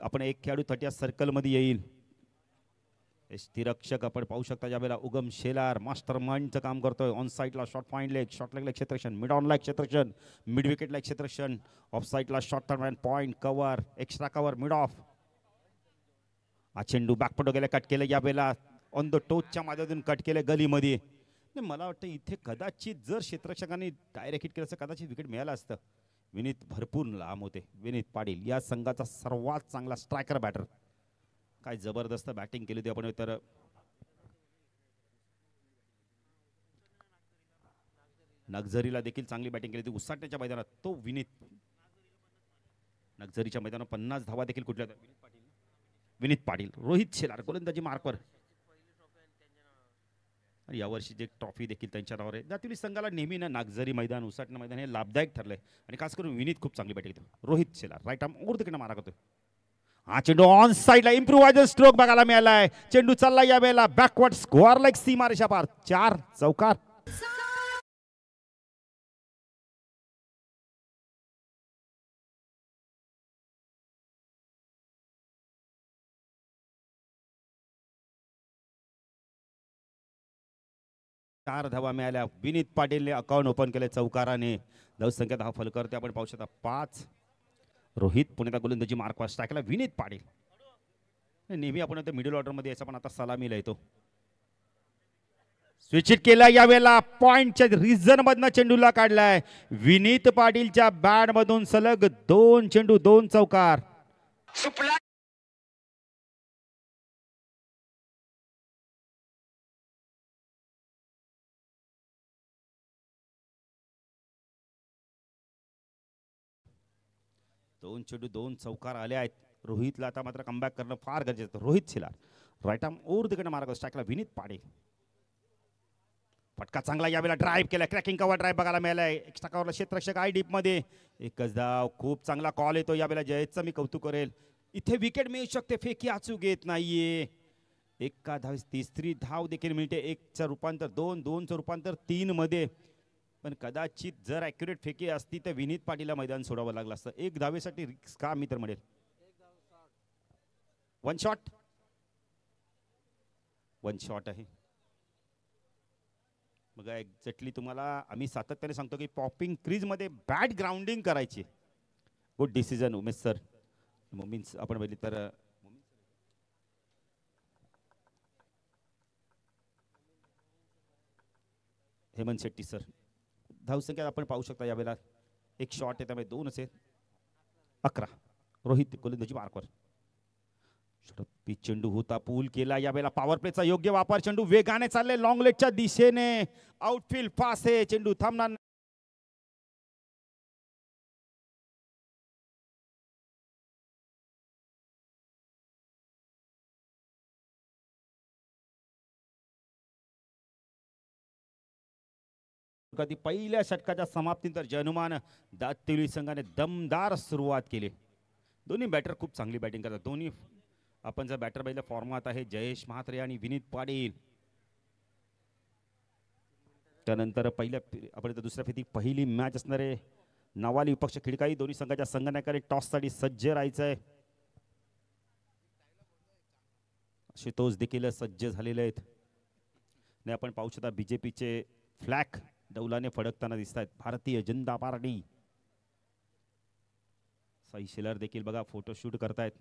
आपण एक खेळाडू 30 सर्कल मध्ये येईल. स्थिरक्षक आपण पाहू शकता ज्यावेळेला उगम शेलार मास्टर माइंडचं काम करतोय. ऑन साईडला शॉर्ट पॉईंट लेग, शॉर्ट लेगला क्षेत्ररक्षण, मिड ऑनला क्षेत्ररक्षण, मिड विकेटला क्षेत्ररक्षण, ऑफ साईडला short turn point cover, extra cover, mid of. हा चेंडू बॅकपटो गेला, कट केलं यावेळेला ऑन द टोचच्या माध्यमातून कट केलं गलीमध्ये. मला वाटतं इथे कदाचित जर क्षेत्ररक्षकांनी डायरेक्ट हिट केलं असतं कदाचित विकेट मिळालं असतं. विनीत भरपूर लांब होते. विनीत पाटील या संघाचा सर्वात चांगला स्ट्रायकर बॅटर. काय जबरदस्त बॅटिंग केली होती आपण. तर नगझरीला देखील चांगली बॅटिंग केली होती उसाटण्याच्या मैदानात. तो विनीत नगझरीच्या मैदानात 50 धावा देखील कुठल्या विनीत पाटील. रोहित शेलार गोलंदाजी मार्कवर. आणि यावर्षी जे ट्रॉफी देखील त्यांच्या नावावर आहे. दातिवली संघाला नेहमी ना नागझरी मैदान उसाटणं मैदान हे लाभदायक ठरलंय. आणि खास करून विनीत खूप चांगली बॅटिंग केली. Rohit Shelar right arm over तिकडे मारा करतोय. हा चेंडू ऑन साइडला इम्प्रोवायझर स्ट्रोक बघायला मिळालाय. चेंडू चालला या वेळेला बॅकवर्ड स्क्वेअर लेग सीमा रेषा पार. 4 चौकार. चार धावा मिळाल्या. विनीत पाटीलने अकाउंट ओपन केले चौकाराने. धावसंख्या 10 फलक आपण पाहू शकता 5. रोहित पुण्याचा गोलंदाजी मार्कवर स्ट्राईकला विनीत पाटील. नेहमी आपण मिडल ऑर्डर मध्ये याचा पण आता सलामीला येतो. स्विच केला यावेळेला पॉइंटच्या रिझन मधनं चेंडूला काढलाय. विनीत पाटीलच्या बॅट मधून सलग 2 चेंडू 2 चौकार. दोन चेंडू 2 चौकार आले आहेत. रोहितला आता मात्र कमबॅक करणं फार गरजेचं. Rohit Shelar right arm over तिकडे मार्ग स्ट्राईकला विनीत पाटील. फटका चांगला यावेळेला ड्राईव्ह केला. क्रॅकिंग कव्हर ड्राईव्ह बघायला मिळालाय. एक्स्ट्रा कव्हरला क्षेत्ररक्षक आहे डीप मध्ये. एकच धाव. खूप चांगला कॉल येतो यावेळेला. जयेशचं मी कौतुक करेल. इथे विकेट मिळू शकते. फेकी अचूक येत नाहीये. एका धावेस तिसरी धाव देखील मिळते. 1चं रूपांतर 2, 2चं रूपांतर 3 मध्ये. पण कदाचित जर ॲक्युरेट फेकी असती तर विनीत पाटीलला मैदान सोडावं लागलं असतं. 1 धावेसाठी रिस्क का मी तर म्हणेल. 1 शॉट. 1 शॉट आहे. बघा एक्झॅक्टली तुम्हाला आम्ही सातत्याने सांगतो की पॉपिंग क्रीज मध्ये बॅट ग्राउंडिंग करायची. Good decision Umesh sir. Means आपण बघितली तर हेमंत शेट्टी सर. धावसंख्या आपण पाहू शकता यावेळेला 1 शॉट आहे त्यामुळे 2 असेल. 11. रोहित गोलंदाजी मार्कवर. चेंडू होता पूल केला यावेळेला. पॉवर प्लेचा योग्य वापर. चेंडू वेगाने चालले लॉंग लेगच्या दिशेने. आउटफील्ड पास आहे. चेंडू थांबणार. कधी पहिल्या षटकाच्या समाप्तीनंतर जनुमान दातिवली संघाने दमदार सुरुवात केली. दोन्ही बॅटर खूप चांगली बॅटिंग करतात. दोन्ही आपण जर बॅटर पाहिलं फॉर्मात आहे जयेश म्हात्रे आणि विनीत पाटील. त्यानंतर आपण दुसऱ्या फेरीत पहिली मॅच असणार आहे. नवाली विपक्ष खिडकाई. दोन्ही संघाच्या संघनायकाने टॉससाठी सज्ज राहायचंय. आशुतोष देखील सज्ज झालेले आहेत. आणि आपण पाहू शकता बीजेपीचे फ्लॅग डौलाने फडकताना दिसत आहेत. भारतीय जनता पार्टी. साई शेलार देखील बघा फोटोशूट करतायत.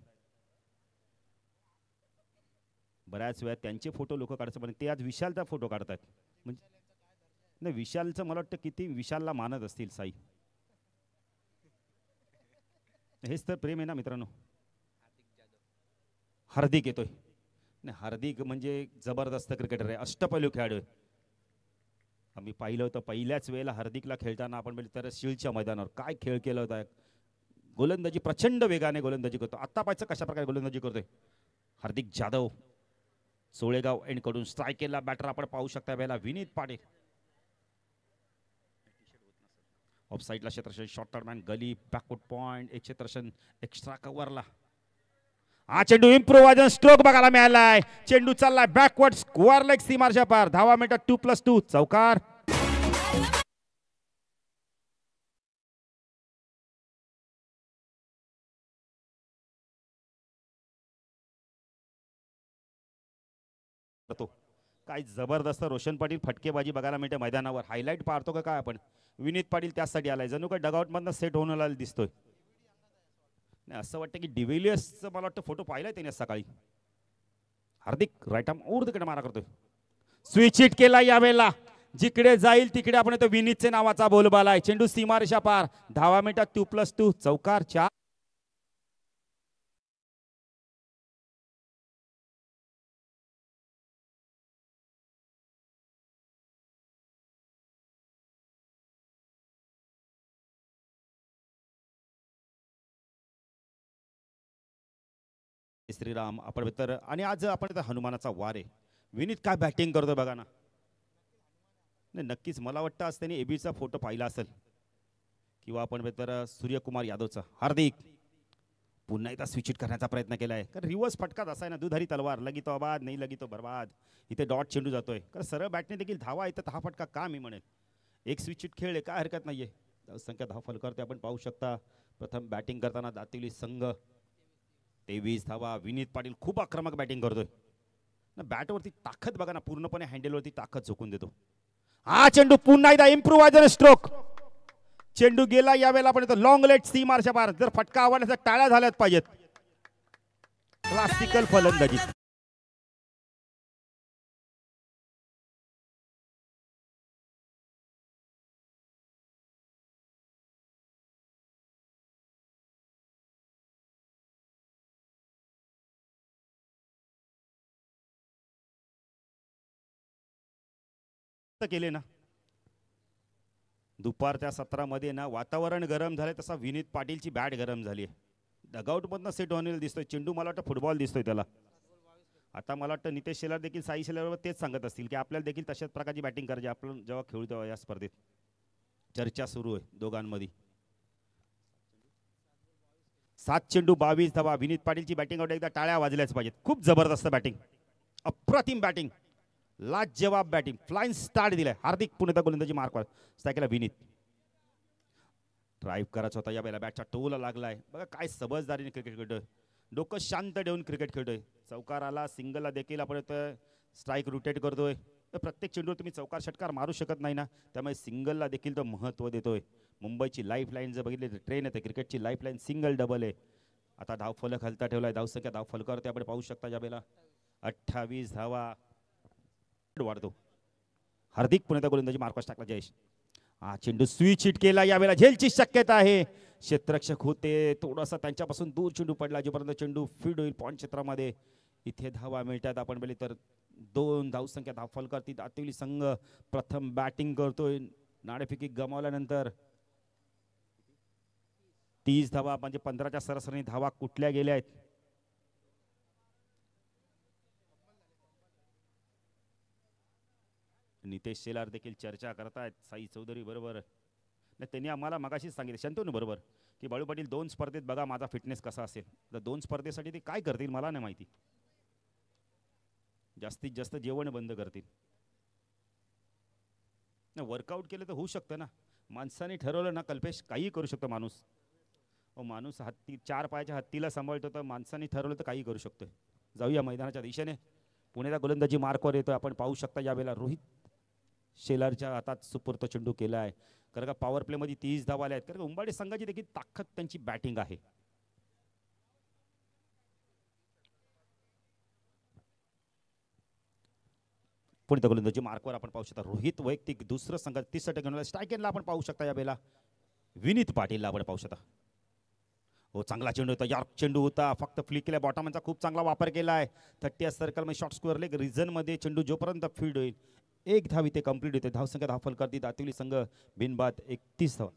बऱ्याच वेळा त्यांचे फोटो लोक काढतात पण ते आज विशालचा फोटो काढतात. म्हणजे नाही विशालचं मला वाटतं किती विशालला मानत असतील साई. हेच तर प्रेम आहे ना मित्रांनो. हार्दिक येतोय. नाही हार्दिक म्हणजे जबरदस्त क्रिकेटर आहे. अष्टपैलू खेळाडू. आम्ही पाहिलं होतं पहिल्याच वेळेला हार्दिकला खेळताना आपण बघितलं तर शिलच्या मैदानावर काय खेळ केला होता. गोलंदाजी प्रचंड वेगाने गोलंदाजी करतो. आता पाहायचं कशा प्रकारे गोलंदाजी करतोय हार्दिक जाधव. सोळेगाव एंड कडून स्ट्राईक केला बॅटर आपण पाहू शकता वेळेला विनीत पाटील. ऑफ साईडला क्षेत्ररक्षण शॉर्ट टर्मॅन गली बॅकवर्ड पॉइंट. एक क्षेत्ररक्षण एक्स्ट्रा कव्हरला. हा चेंडू इम्प्रोवायझर स्ट्रोक बघायला मिळालाय. चेंडू चाललाय बॅकवर्ड स्क्वेअर लेग सीमारेषा पार. धावा मिळतात 2+2 चौकार. करतो. काय जबरदस्त रोशन पाटील फटकेबाजी बघायला मिळते मैदानावर. हायलाईट पाहतो का काय आपण. विनीत पाटील त्यासाठी आलाय, जणू काय डगआउटमधनं सेट होऊन दिसतोय. नाही असं वाटतं की डिव्हिलियर्सचं मला वाटतं फोटो पाहिलाय त्याने सकाळी. हार्दिक राईट आर्म ओव्हर तिकडे मारा करतोय. स्विच हिट केला यावेळेला. जिकडे जाईल तिकडे आपण तो विनीतचे नावाचा बोलबाला आहे. चेंडू सीमारेषा पार. 10 मिनिटात 2+2 चौकार 4. श्रीराम आपण तर आणि आज आपण हनुमानाचा वार आहे. विनीत काय बॅटिंग करतोय बघा ना. नाही नक्कीच मला वाटतं आज त्यांनी एबीचा फोटो पाहिला असेल किंवा आपण तर सूर्यकुमार यादवचा. हार्दिक पुन्हा एकदा स्विच हिट करण्याचा प्रयत्न केलाय. कारण रिव्हर्स फटकाच असा आहे ना, दुधारी तलवार. लगी तो आबाद नाही लगी तो बर्बाद. इथे डॉट चेंडू जातोय. कारण सरळ बॅटने देखील धावा येतात. हा फटका का मी म्हणेल. एक स्विच हिट खेळले काय हरकत नाहीये. संख्या धाव फलकावरती आपण पाहू शकता. प्रथम बॅटिंग करताना दातिवली संघ 23 धावा. विनीत पाटील खूप आक्रमक बॅटिंग करतोय ना. बॅटवरती ताकद बघा ना, पूर्णपणे हँडलवरती ताकद झोकून देतो. हा चेंडू पुन्हा एकदा इम्प्रूव्हायझर स्ट्रोक. चेंडू गेला यावेळेला आपण लॉंग लेट सी मारच्या पार. जर फटका आवडला तर टाळ्या झाल्याच पाहिजेत. क्लासिकल फलंदाजी. केले ना दुपारच्या सत्रामध्ये ना, वातावरण गरम झाले तसा विनीत पाटीलची बॅट गरम झाली आहे. डगआउट मधनं सेट होऊन दिसतोय. चेंडू मला वाटतं फुटबॉल दिसतोय त्याला. आता मला वाटतं नितेश शेलार देखील साई शेलारवर तेच सांगत असतील की आपल्याला देखील तशाच प्रकारची बॅटिंग करायची आपण जेव्हा खेळू या स्पर्धेत. चर्चा सुरू आहे दोघांमध्ये. 7 चेंडू 22 धावा. विनीत पाटीलची बॅटिंग आउट. एकदा टाळ्या वाजल्याच पाहिजेत. खूप जबरदस्त बॅटिंग. अप्रतिम बॅटिंग. लाजवाब बॅटिंग. फ्लाइंग स्टार्ट दिलाय. हार्दिक पुन्हा गोलंदाजी मार्क केला. विनीत ड्राईव्ह करायचा होता यावेळेला. बॅटच्या टोला लागलाय. बघा काय समजदारीने क्रिकेट खेळतोय. डोकं शांत ठेवून क्रिकेट खेळतोय. चौकार आला सिंगलला देखील आपण स्ट्राईक रोटेट करतोय. तर प्रत्येक चेंडूवर तुम्ही चौकार षटकार मारू शकत नाही ना, त्यामुळे सिंगलला देखील तो महत्त्व देतोय. मुंबईची लाईफ लाईन जर बघितली तर ट्रेन येते क्रिकेटची लाईफ लाईन सिंगल डबल आहे. आता धाव फलक हलता ठेवलाय. धावसंख्या धाव फलकावरती आपण पाहू शकता यावेळेला 28 धावा वाढतो. हार्दिक पुन्हा गोलंदाजी मार्कस टाकला. जयेश हा चेंडू स्विच हिट केला यावेळेला. झेलची शक्यता आहे. क्षेत्ररक्षक होते थोडासा त्यांच्यापासून दूर चेंडू पडला. जोपर्यंत चेंडू फीड होईल पॉईंट क्षेत्रामध्ये. इथे धावा मिळतात आपण बघितले तर 2 धावसंख्या धाव फलकावरती दातिवली संघ प्रथम बॅटिंग करतोय. नाणेफेकी गमावल्यानंतर 30 धावा म्हणजे 15च्या सरासरी धावा कुठल्या गेल्या आहेत. नितेश शेलार देखील चर्चा करतायत साई चौधरी बरोबर. नाही त्यांनी आम्हाला मगाशीच सांगितलं शंतनू बरोबर की बाळू पाटील 2 स्पर्धेत बघा माझा फिटनेस कसा असेल. तर 2 स्पर्धेसाठी ते काय करतील मला नाही माहिती. जास्तीत जास्त जेवण बंद करतील. ना वर्कआउट केलं तर होऊ शकतं ना. माणसाने ठरवलं ना कल्पेश काही करू शकतो माणूस. माणूस हत्ती 4 पायाच्या हत्तीला सांभाळतो तर माणसाने ठरवलं तर काही करू शकतोय. जाऊया मैदानाच्या दिशेने. पुण्याचा गोलंदाजी मार्कवर येतोय. आपण पाहू शकता यावेळेला रोहित शेलारच्या हातात सुपूर्त चेंडू केला आहे. कारण का पॉवर प्ले मध्ये 30 धावा आल्या आहेत. कारण उंबाडे संघाची देखील ताकद त्यांची बॅटिंग आहे. पुढे गोलंदाजी मार्कवर आपण पाहू शकता. रोहित वैयक्तिक दुसरं संघात 30% स्ट्राईक एंडला आपण पाहू शकता यावेळेला. विनीत पाटीलला आपण पाहू शकता. हो चांगला चेंडू होता. यॉर्क चेंडू होता. फक्त फ्लिक केला. बॉटमचा खूप चांगला वापर केला आहे. 30 सर्कल मध्ये शॉर्ट स्क्वेअर लेग रिझन मध्ये चेंडू जोपर्यंत फील्ड होईल 1 धाव इथे कंप्लीट होते. धावसंख्या धाव फलकावरती दातिवली संघ बिनबाद 31 धावा.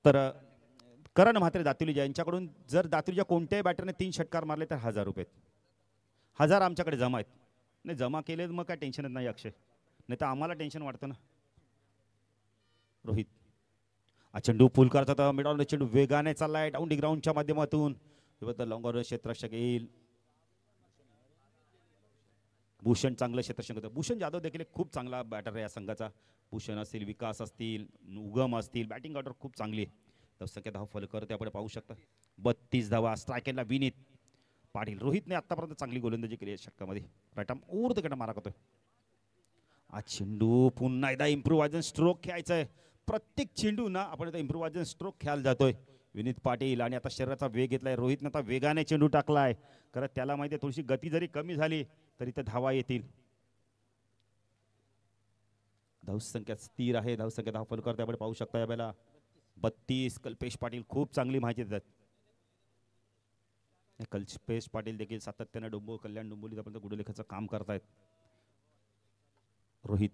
तर करण म्हात्रे दातिवली यांच्याकडून जर दातिवलीच्या कोणत्याही बॅटरने 3 षटकार मारले तर 1000 रुपये. 1000 आमच्याकडे जमा आहेत. नाही जमा केले मग काय टेन्शनच नाही अक्षय. नाही तर आम्हाला टेन्शन वाटतं ना. रोहित चेंडू पुल करतात. मिड ऑन चेंडू वेगाने चाललाय डाऊन डी ग्राउंडच्या माध्यमातून. लॉंगर क्षेत्ररक्षक येईल. भूषण चांगलं क्षेत्ररक्षक होतं. भूषण जाधव देखील खूप चांगला बॅटर आहे या संघाचा. भूषण असतील विकास असतील उगम असतील बॅटिंग ऑर्डर खूप चांगली आहे. धावसंख्या धाव फलकावरती आपण पाहू शकता 32 धावा. स्ट्रायकेला विनीत पाटील. रोहितने आतापर्यंत चांगली गोलंदाजी केली आहे षटकामध्ये. राईट आर्म ऊर्ध्वकडे मारा करतोय. आज चेंडू पुन्हा एकदा इम्प्रोव्हायझन स्ट्रोक खेळायचा आहे. प्रत्येक चेंडू ना आपण आता इम्प्रोव्हायझन स्ट्रोक खेळायला जातोय विनीत पाटील. आणि आता शरीराचा वेग घेतलाय रोहितने. आता वेगाने चेंडू टाकलाय कारण त्याला माहिती आहे थोडीशी गती जरी कमी झाली तरी त्या धावा येतील. धावसंख्या स्थिर आहे. धावसंख्या धाव फलकावरती आपण पाहू शकता यावेळेला 32. कल्पेश पाटील खूप चांगली माहिती देतात. कल्पेश पाटील देखील सातत्याने कल्याण डोंबिवलीत आपण गुडलेखाचं काम करतायत. रोहित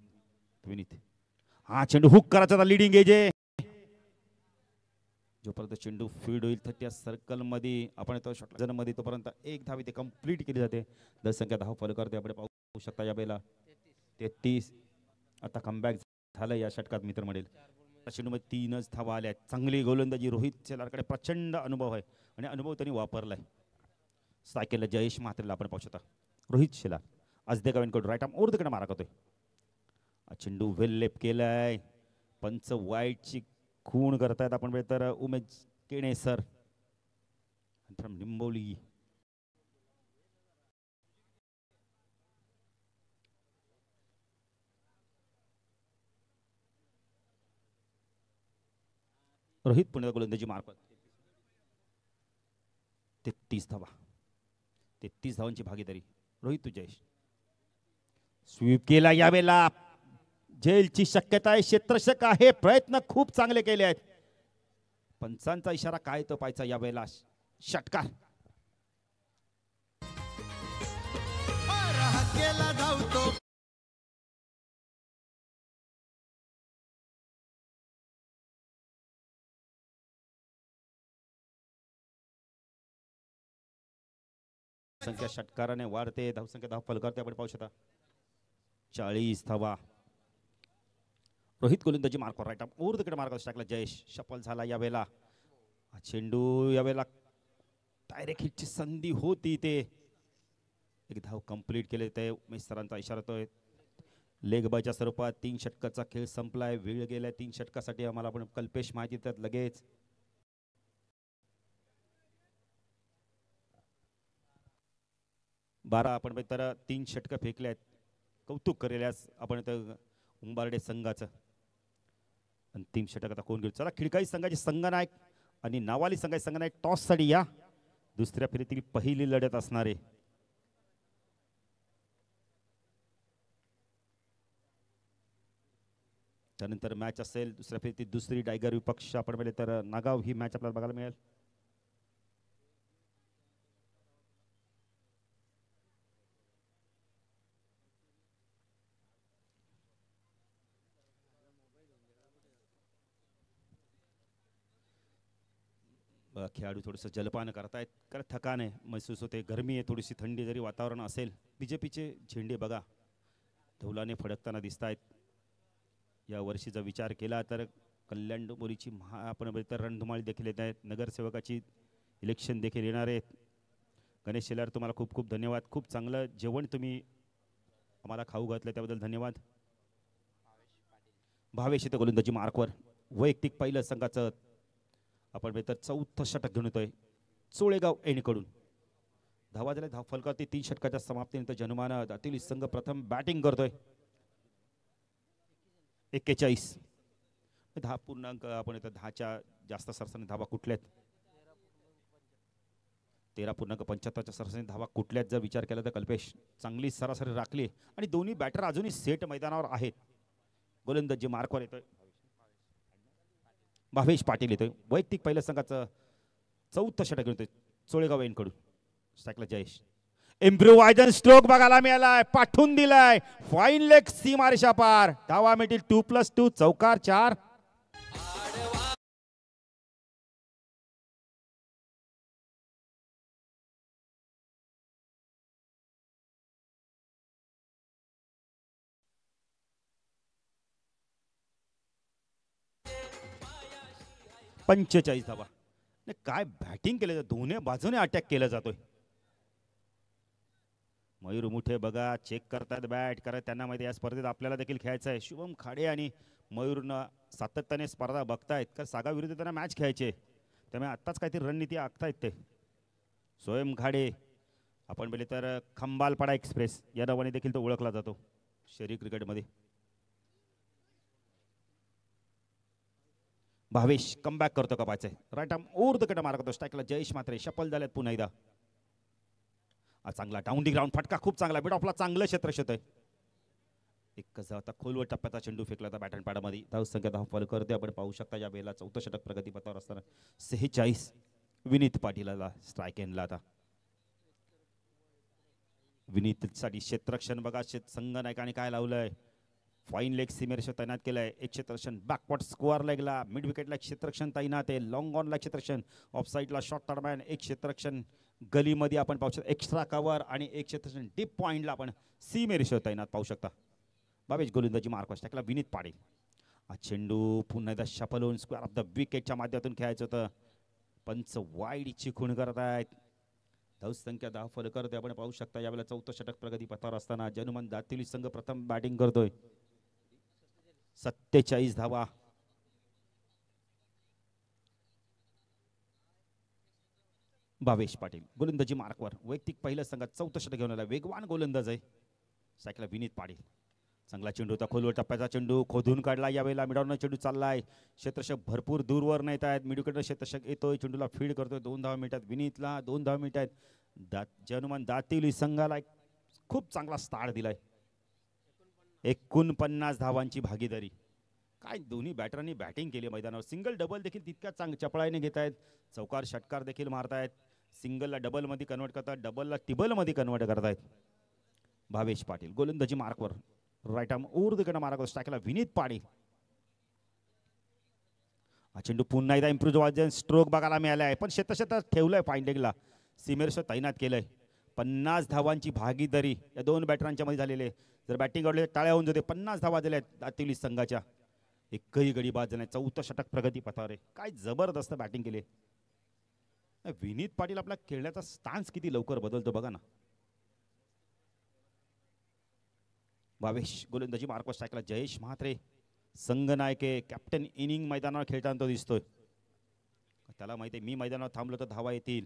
विनीत हा चेंडू हुक करायचा लीडिंग एज आहे. जोपर्यंत चेंडू फीड होईल तर त्या सर्कल मध्ये आपण शॉटजन मध्ये तोपर्यंत एक धाव इथे कंप्लीट केली जाते. धावसंख्या धाव फलकावरती आपण पाहू शकता यावेळेला 33. आता कमबॅक झालं या षटकात मित्र म्हणेल. चेंडूमध्ये 3च धावा आल्या. चांगली गोलंदाजी. रोहित शेलारकडे प्रचंड अनुभव आहे आणि अनुभव त्यांनी वापरलाय. सायकलला जयेश म्हात्रेला आपण पाहू शकता. रोहित शेलार आज देगावेंकडून राईट आर्म ऊर्ध्वकडे मारा करतोय. चेंडू वेल लेप केलाय. पंच वाईटची खूण करतायत आपण तर उमेश केणे सर फ्रॉम निंबोली. रोहित पुणे गोलंदाजी मार्फत 33 धावा. 33 धावांची भागीदारी. रोहित तू जयेश स्वीप केला यावेळेला. जेलची शक्यता आहे. क्षेत्ररक्षक आहे. प्रयत्न खूप चांगले केले आहेत. पंचांचा इशारा काय तो पाहायचा यावेळेला. षटकार संख्या षटकाराने वाढते. धावसंख्या धाव फलकावरती आपण पाहू शकता 40 धावा. रोहित गोलंदाजी मार्क राईट आर्म ऊर्ध्वकडे मार्क टाकला. जयेश सफल झाला यावेळेला. चेंडू यावेळेला डायरेक्ट हिटची संधी होती ते एक धाव कंप्लीट केले. ते उमेश सरांचा इशारा तो लेग बायच्या स्वरूपात 3 षटकाचा खेळ संपलाय. वेळ गेलाय 3 षटकासाठी. आम्हाला आपण कल्पेश माहिती देतात लगेच. बारा आपण तर 3 षटकं फेकले आहेत. कौतुक करेल्यास आपण उंबारडे संघाचं. अंतिम षटक आता कोण घेईल. चला खिडकाई संघाचे संघनायक आणि नावाली संघाचे संघनायक टॉस साठी या. दुसऱ्या फेरीतील पहिली लढत असणारे त्यानंतर मॅच असेल. दुसऱ्या फेरीतील दुसरी टायगर विपक्ष आपण पाहिले तर नागाव ही मॅच आपल्याला बघायला मिळेल. खेळाडू थोडंसं जलपान करतायत कारण थकान आहे महसूस होते. गरमी आहे थोडीशी. थंडी जरी वातावरण असेल. बीजेपीचे झेंडे बघा धौलाने फडकताना दिसत आहेत. या वर्षीचा विचार केला तर कल्याण डोंबिवलीची आपण तर रणधुमाळी देखील येत आहेत. नगरसेवकाची इलेक्शन देखील येणार आहेत. गणेश शेलार तुम्हाला खूप खूप धन्यवाद. खूप चांगलं जेवण तुम्ही आम्हाला खाऊ घातलं त्याबद्दल धन्यवाद. भावेश इथं गोलंदाजी मार्कवर वैयक्तिक पहिलं संघाचं आपण तर 4थं षटक घेऊन येतोय चोळेगाव एणकडून. धावा झाल्या. धाव फलकावरती 3 षटकाच्या समाप्तीनंतर जनमान दातिली संघ प्रथम बॅटिंग करतोय. 41 10 पूर्णांक आपण इथं 10च्या जास्त सरासरी धावा कुठल्यात 13.75च्या सरासरी धावा कुठल्यात जर विचार केला तर कल्पेश चांगली सरासरी राखली. आणि दोन्ही बॅटर अजूनही सेट मैदानावर आहेत. गोलंदाजी मार्कवर येतोय भावेश पाटील. येतोय वैयक्तिक पहिल्या संघाचं 4थं षटक घेऊन येतोय चोळेगाव एनकडून. स्ट्राईकला जयेश. इम्प्रोव्हायझन स्ट्रोक बघायला मिळालाय. पाठवून दिलाय. फाईन लेग सीमारेषा पार. धावा मिळतील 2+2 चौकार 4. पंचेचाळीस धावा. काय बॅटिंग केलं. दोन्ही बाजूने अटॅक केला जातोय. मयूर मुठे बघा चेक करतात बॅट करत. त्यांना माहिती या स्पर्धेत आपल्याला देखील खेळायचं आहे. शुभम खाडे आणि मयूरनं सातत्याने स्पर्धा बघतायत कारण सागा विरुद्ध त्यांना मॅच खेळायचे, त्यामुळे आत्ताच काहीतरी रणनीती आखतायत ते. स्वयं घाडे, आपण पहिले तर खंबालपाडा एक्सप्रेस या नावाने देखील तो ओळखला जातो शहरी क्रिकेटमध्ये. भावेश कमबॅक करतो का पाहिजे, right arm over the cut मार करतो स्ट्राईकला जयेश म्हात्रे. शपल झाल्यात पुन्हा एकदा. चांगला डाऊन दी ग्राउंड फटका खूप चांगला, मिड ऑफला चांगलं क्षेत्रक्षत आहे. एक कसा आता खोलवर टप्प्याचा चेंडू फेकला होता बॅटन पॅडामध्ये. धावसंख्या 10 फॉलो करते. आपण पाहू शकता या बेला चौथं षटक प्रगतीपथावर असताना 46 विनीत पाटीलला स्ट्राईक एंडला. आता विनीतसाठी क्षेत्ररक्षण बघा, संघ नायकाने काय लावलंय. फाईन लेग सीमेरेषा तैनात केलंय. एक क्षेत्ररक्षण बॅकवर्ड स्क्वेअर लेगला, मिड विकेटला क्षेत्ररक्षण तैनात आहे. लॉंग ऑनला क्षेत्ररक्षण, ऑफ साईडला शॉर्ट दरम्यान एक क्षेत्ररक्षण गलीमध्ये आपण पाहू शकता. एक्स्ट्रा कव्हर आणि एक क्षेत्ररक्षण डीप पॉईंटला आपण सीमेरेषा तैनात पाहू शकता. भावेश गोलंदाजी मार्क टाकला विनीत पाटील. हा चेंडू पुन्हा एकदा शफल होऊन स्क्वेअर ऑफ द विकेटच्या माध्यमातून खेळायचं होतं. पंच वाईड चिखून करत आहेत. धावसंख्या 10 फॉलो करते. आपण पाहू शकता यावेळेला चौथं षटक प्रगती पथावर असताना जनुमन दातिवली संघ प्रथम बॅटिंग करतोय. 47 धावा. भावेश पाटील गोलंदाजी मार्कवर वैयक्तिक पहिल्या संघात चौथं षटक घेऊन आला. वेगवान गोलंदाज आहे. सायकला विनीत पाटील. चांगला चेंडू होता, खोलवर टप्प्याचा चेंडू खोदून काढला. यावेळेला मिडॉन चेंडू चाललाय. क्षेत्ररक्षक भरपूर दूरवर नेत आहेत. मिडविकेटर क्षेत्ररक्षक येतोय, चेंडूला फीड करतोय. 2 धावा मिळतात विनीतला, 2 धावा मिळतात. जनुमान दातिवली संघाला खूप चांगला स्टार्ट दिलाय. 49 धावांची भागीदारी. काय दोन्ही बॅटरांनी बॅटिंग केली मैदानावर. सिंगल डबल देखील तितक्याच चपळाईने घेत आहेत. चौकार षटकार देखील मारतायत. सिंगलला डबलमध्ये कन्वर्ट करतात, डबलला टिबलमध्ये कन्वर्ट करतायत. भावेश पाटील गोलंदाजी मार्कवर राईट आर्म ऊर्ध्वकडे मार्कवर स्ट्राईकला विनीत पाटील. हा चेंडू पुन्हा एकदा इम्प्रूव्ह स्ट्रोक बघायला मिळालाय, पण क्षेत्रक्षेत्रात ठेवलंय. फाईन लेगला सीमेरेषा तैनात केलंय. 50 धावांची भागीदारी या दोन बॅटरांच्या मध्ये झालेले. जर बॅटिंग आवडले टाळ्या होऊन जाते. 50 धावा दिल्या दातिवली संघाच्या. एकही गडी बाद झाला. चौथं षटक प्रगती पथावर आहे. काय जबरदस्त बॅटिंग केली. विनीत पाटील आपला खेळण्याचा स्टान्स किती लवकर बदलतो बघा ना. भावेश गोलंदाजी मार्कवर स्ट्राईकला जयेश म्हात्रे संघ नायके कॅप्टन इनिंग मैदानावर खेळताना तो दिसतोय. त्याला माहिती आहे मी मैदानावर थांबलो तर धावा येतील.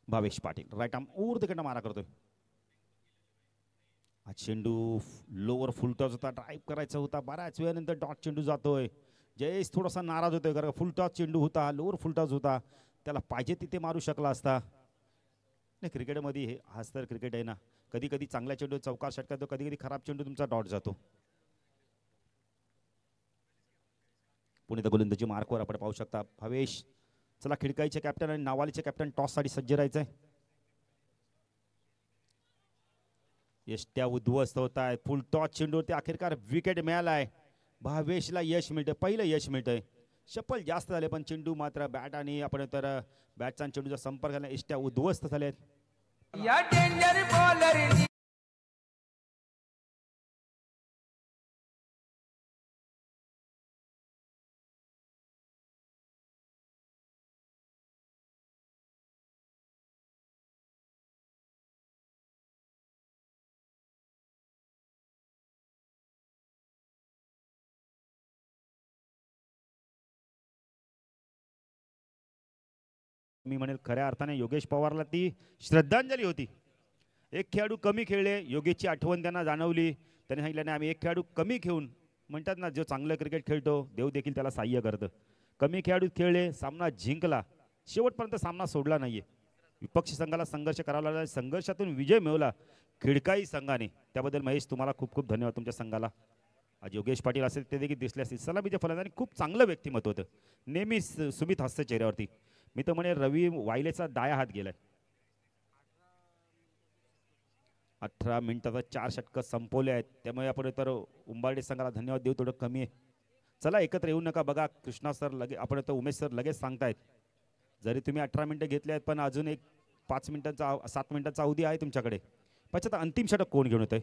भावेश पाटील राईट आर्म ऊर्ध्वकडे मारा करतोय. हा चेंडू लोअर फुलटॉस होता, ड्राईव्ह करायचा होता. बऱ्याच वेळानंतर डॉट चेंडू जातोय. जयेश थोडासा नाराज होतोय कारण फुलटॉस चेंडू होता, लोअर फुलटॉस होता. त्याला पाहिजे तिथे मारू शकला असता. नाही क्रिकेटमध्ये हे हाच तर क्रिकेट आहे ना. कधी कधी चांगल्या चेंडू चौकार षटकात, कधी कधी खराब चेंडू तुमचा डॉट जातो. पुणे गोलंदाजी मार्कवर आपण पाहू शकता भावेश. चला खिडकाईचे कॅप्टन आणि नावालीचे कॅप्टन टॉस साठी सज्ज राहायचंय. यष्ट्या उद्ध्वस्त होत आहेत. फुल टॉस चेंडूवरती अखेरकार विकेट मिळालाय. भावेशला यश मिळतंय, पहिलं यश मिळतंय. शपल जास्त झाले पण चेंडू मात्र बॅट आणि आपण तर बॅटचा चेंडूचा संपर्क झाला. यष्ट्या उद्ध्वस्त झालेत. या डेंजर बॉलर मी म्हणेल खऱ्या अर्थाने योगेश पवारला ती श्रद्धांजली होती. एक खेळाडू कमी खेळले, योगेशची आठवण त्यांना जाणवली. त्यांनी सांगितलं नाही आम्ही एक खेळाडू कमी खेळून, म्हणतात ना जो चांगलं क्रिकेट खेळतो देव देखील त्याला सहाय्य करतं. कमी खेळाडू खेळले, सामना जिंकला, शेवटपर्यंत सामना सोडला नाहीये. विपक्षी संघाला संघर्ष करावा लागला, संघर्षातून विजय मिळवला खिडकाई संघाने. त्याबद्दल महेश तुम्हाला खूप खूप धन्यवाद तुमच्या संघाला. आज योगेश पाटील असेल ते देखील दिसले असतील. सलामीच्या फलंदाजाने खूप चांगलं व्यक्तिमत्व होतं. नेहमी सुमित हास्य चेहऱ्यावरती. मी तर म्हणे रवी वायलेचा डाया हात गेलाय. 18 मिनिटाचा 4 षटक संपवले आहेत. त्यामुळे आपण तर उंबारडे संघाला धन्यवाद देऊ, थोडं कमी आहे. चला एकत्र येऊ नका. बघा कृष्णा सर लगे, आपण तर उमेश सर लगेच सांगतायत जरी तुम्ही 18 मिनिटं घेतले आहेत पण अजून एक 5 मिनिटांचा 7 मिनिटांचा अवधी आहे तुमच्याकडे. पण अंतिम षटक कोण घेऊन येतंय?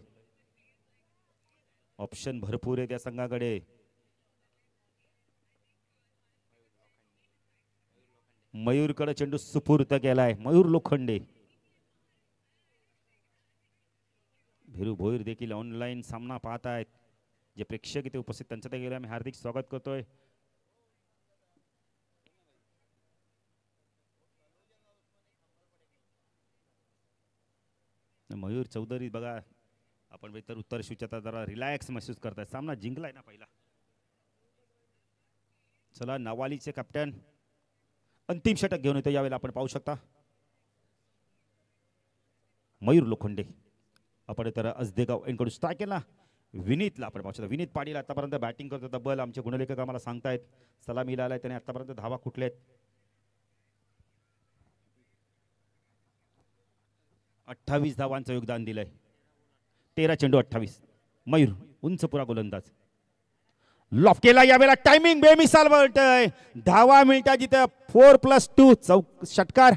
ऑप्शन भरपूर आहे त्या संघाकडे. मयूरकडे चेंडू सुपूर्त केलाय. मयूर लोखंडे. भिरू भोईर देखील ऑनलाईन सामना पाहत आहेत. जे प्रेक्षक इथे उपस्थित त्यांचं ते गेले आम्ही हार्दिक स्वागत करतोय. मयूर चौधरी बघा आपण इतर उत्तर शिवच्या जरा रिलॅक्स महसूस करताय. सामना जिंकलाय ना पहिला. चला नवालीचे कॅप्टन अंतिम षटक घेऊन येतो यावेळेला आपण पाहू शकता. मयूर लोखंडे आपण तर असदेगाव यांकडून स्ट्राईक केला. विनीतला आपण पाहू शकता. विनीत पाटील आतापर्यंत बॅटिंग करतो. तब्बल आमचे गुणलेखक आम्हाला सांगतायत सलामीला आलाय त्याने आतापर्यंत धावा कुठलेत 28 धावांचं योगदान दिलंय. 13 चेंडू 28. मयूर उंच पुरा गोलंदाज लॉफ केला. यावेळेला टायमिंग बेमिसाल मिळतंय. धावा मिळतात जिथे 4+2 षटकार.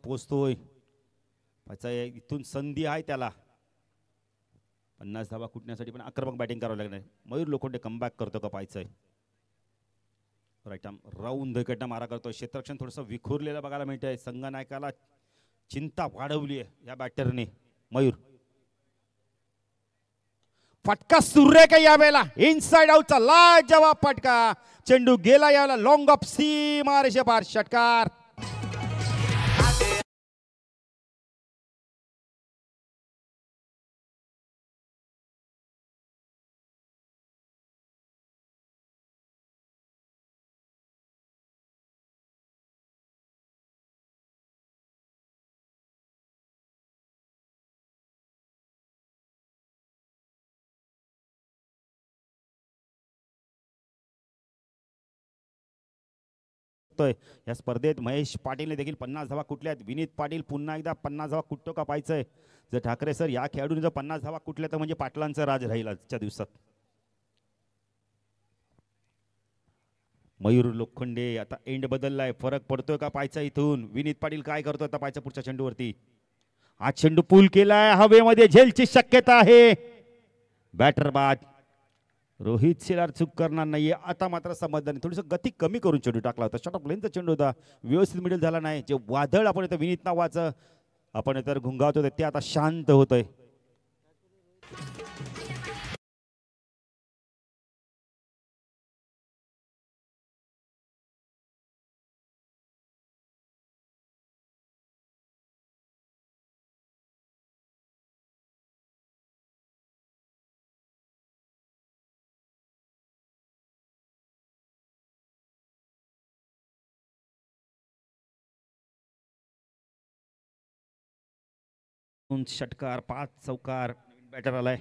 पोचतोय इथून संधी आहे त्याला 50 धावा कुटण्यासाठी पण आक्रमक बॅटिंग करावं लागणार. मयूर लोखंडे कमबॅक करतो का पाहायचंय. राईट आर्म राऊंड विकेटनं मारा करतोय. क्षेत्ररक्षण थोडंसं विखुरलेलं बघायला मिळतंय. संघनायकाला चिंता वाढवली आहे या बॅटरने. मयूर फटका सुरेख आहे यावेळेला. इनसाइड आउटचा लाजवाब फटका. चेंडू गेला यावेळेला लॉंग ऑफ सीमा रेषेपार षटकार. या स्पर्धेत महेश पाटीलने देखील 50 धावा कुठल्या आहेत. विनीत पाटील पुन्हा एकदा 50 धावा कुठतो का पाहायचंय. जर ठाकरे सर या खेळाडूने जर 50 धावा कुठल्या तर म्हणजे पाटलांचं राज राहील आजच्या दिवसात. मयूर लोखंडे आता एंड बदललाय. फरक पडतोय का पाहायचा इथून. विनीत पाटील काय करतोय आता पाहायचं पुढच्या चेंडूवरती. हा चेंडू पूल केलाय. हवेमध्ये झेलची शक्यता आहे. बॅटर बाद. रोहित शेलार चूक करणार नाहीये. आता मात्र समाधानी थोडीसं गती कमी करून चेंडू टाकला होता. शॉर्ट ऑफ लेनचा चेंडू होता. व्यवस्थित मिडल झाला नाही. जे वादळ आपण इथं विनीत नावाचं आपण इतर घुंगावत होते ते आता शांत होतंय. षटकार 5 चौकार. बॅटर आलाय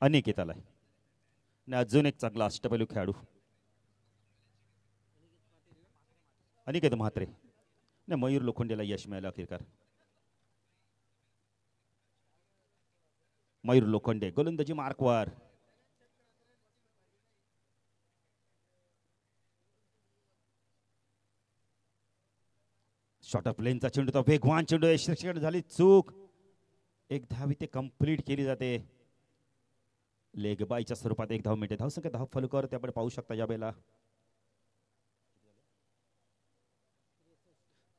अनिकेत आलाय. अजून एक चांगला अष्टपैलू खेळाडू अनिकेत म्हात्रे. मयूर लोखंडेला यश मिळालं अखेरकार. मयूर लोखंडे गोलंदाजी मार्कवर. शॉर्ट ऑफ लेनचा चेंडू तो वेगवान चेंडू झाली चूक. एक धाव ते कंप्लीट केली जाते. लेग बायच्या स्वरूपात एक धाव मिळते. धावसंख्या धाव फलकावर ते आपण पाहू शकता यावेळेला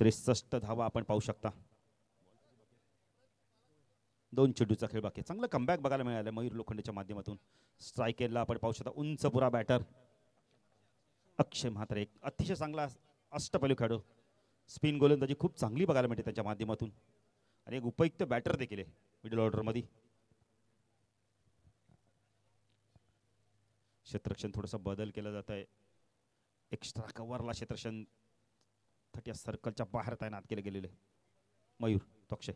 63 धावा आपण पाहू शकता. 2 चेंडूचा खेळ बाकी. चांगलं कमबॅक बघायला मिळालं मयूर लोखंडेच्या माध्यमातून. स्ट्रायकेरला आपण पाहू शकता उंच पुरा बॅटर अक्षय म्हात्रे. एक अतिशय चांगला अष्टपैलू खेळाडू. स्पिन गोलंदाजी खूप चांगली बघायला मिळते त्याच्या माध्यमातून आणि एक उपयुक्त बॅटर देखील आहे मिडल ऑर्डर मध्ये. क्षेत्ररक्षण थोडंसं बदल केला जात आहे. एक्स्ट्रा कव्हरला क्षेत्ररक्षण 30 सर्कलच्या बाहेर तैनात केले गेलेले. मयूर तो अक्षय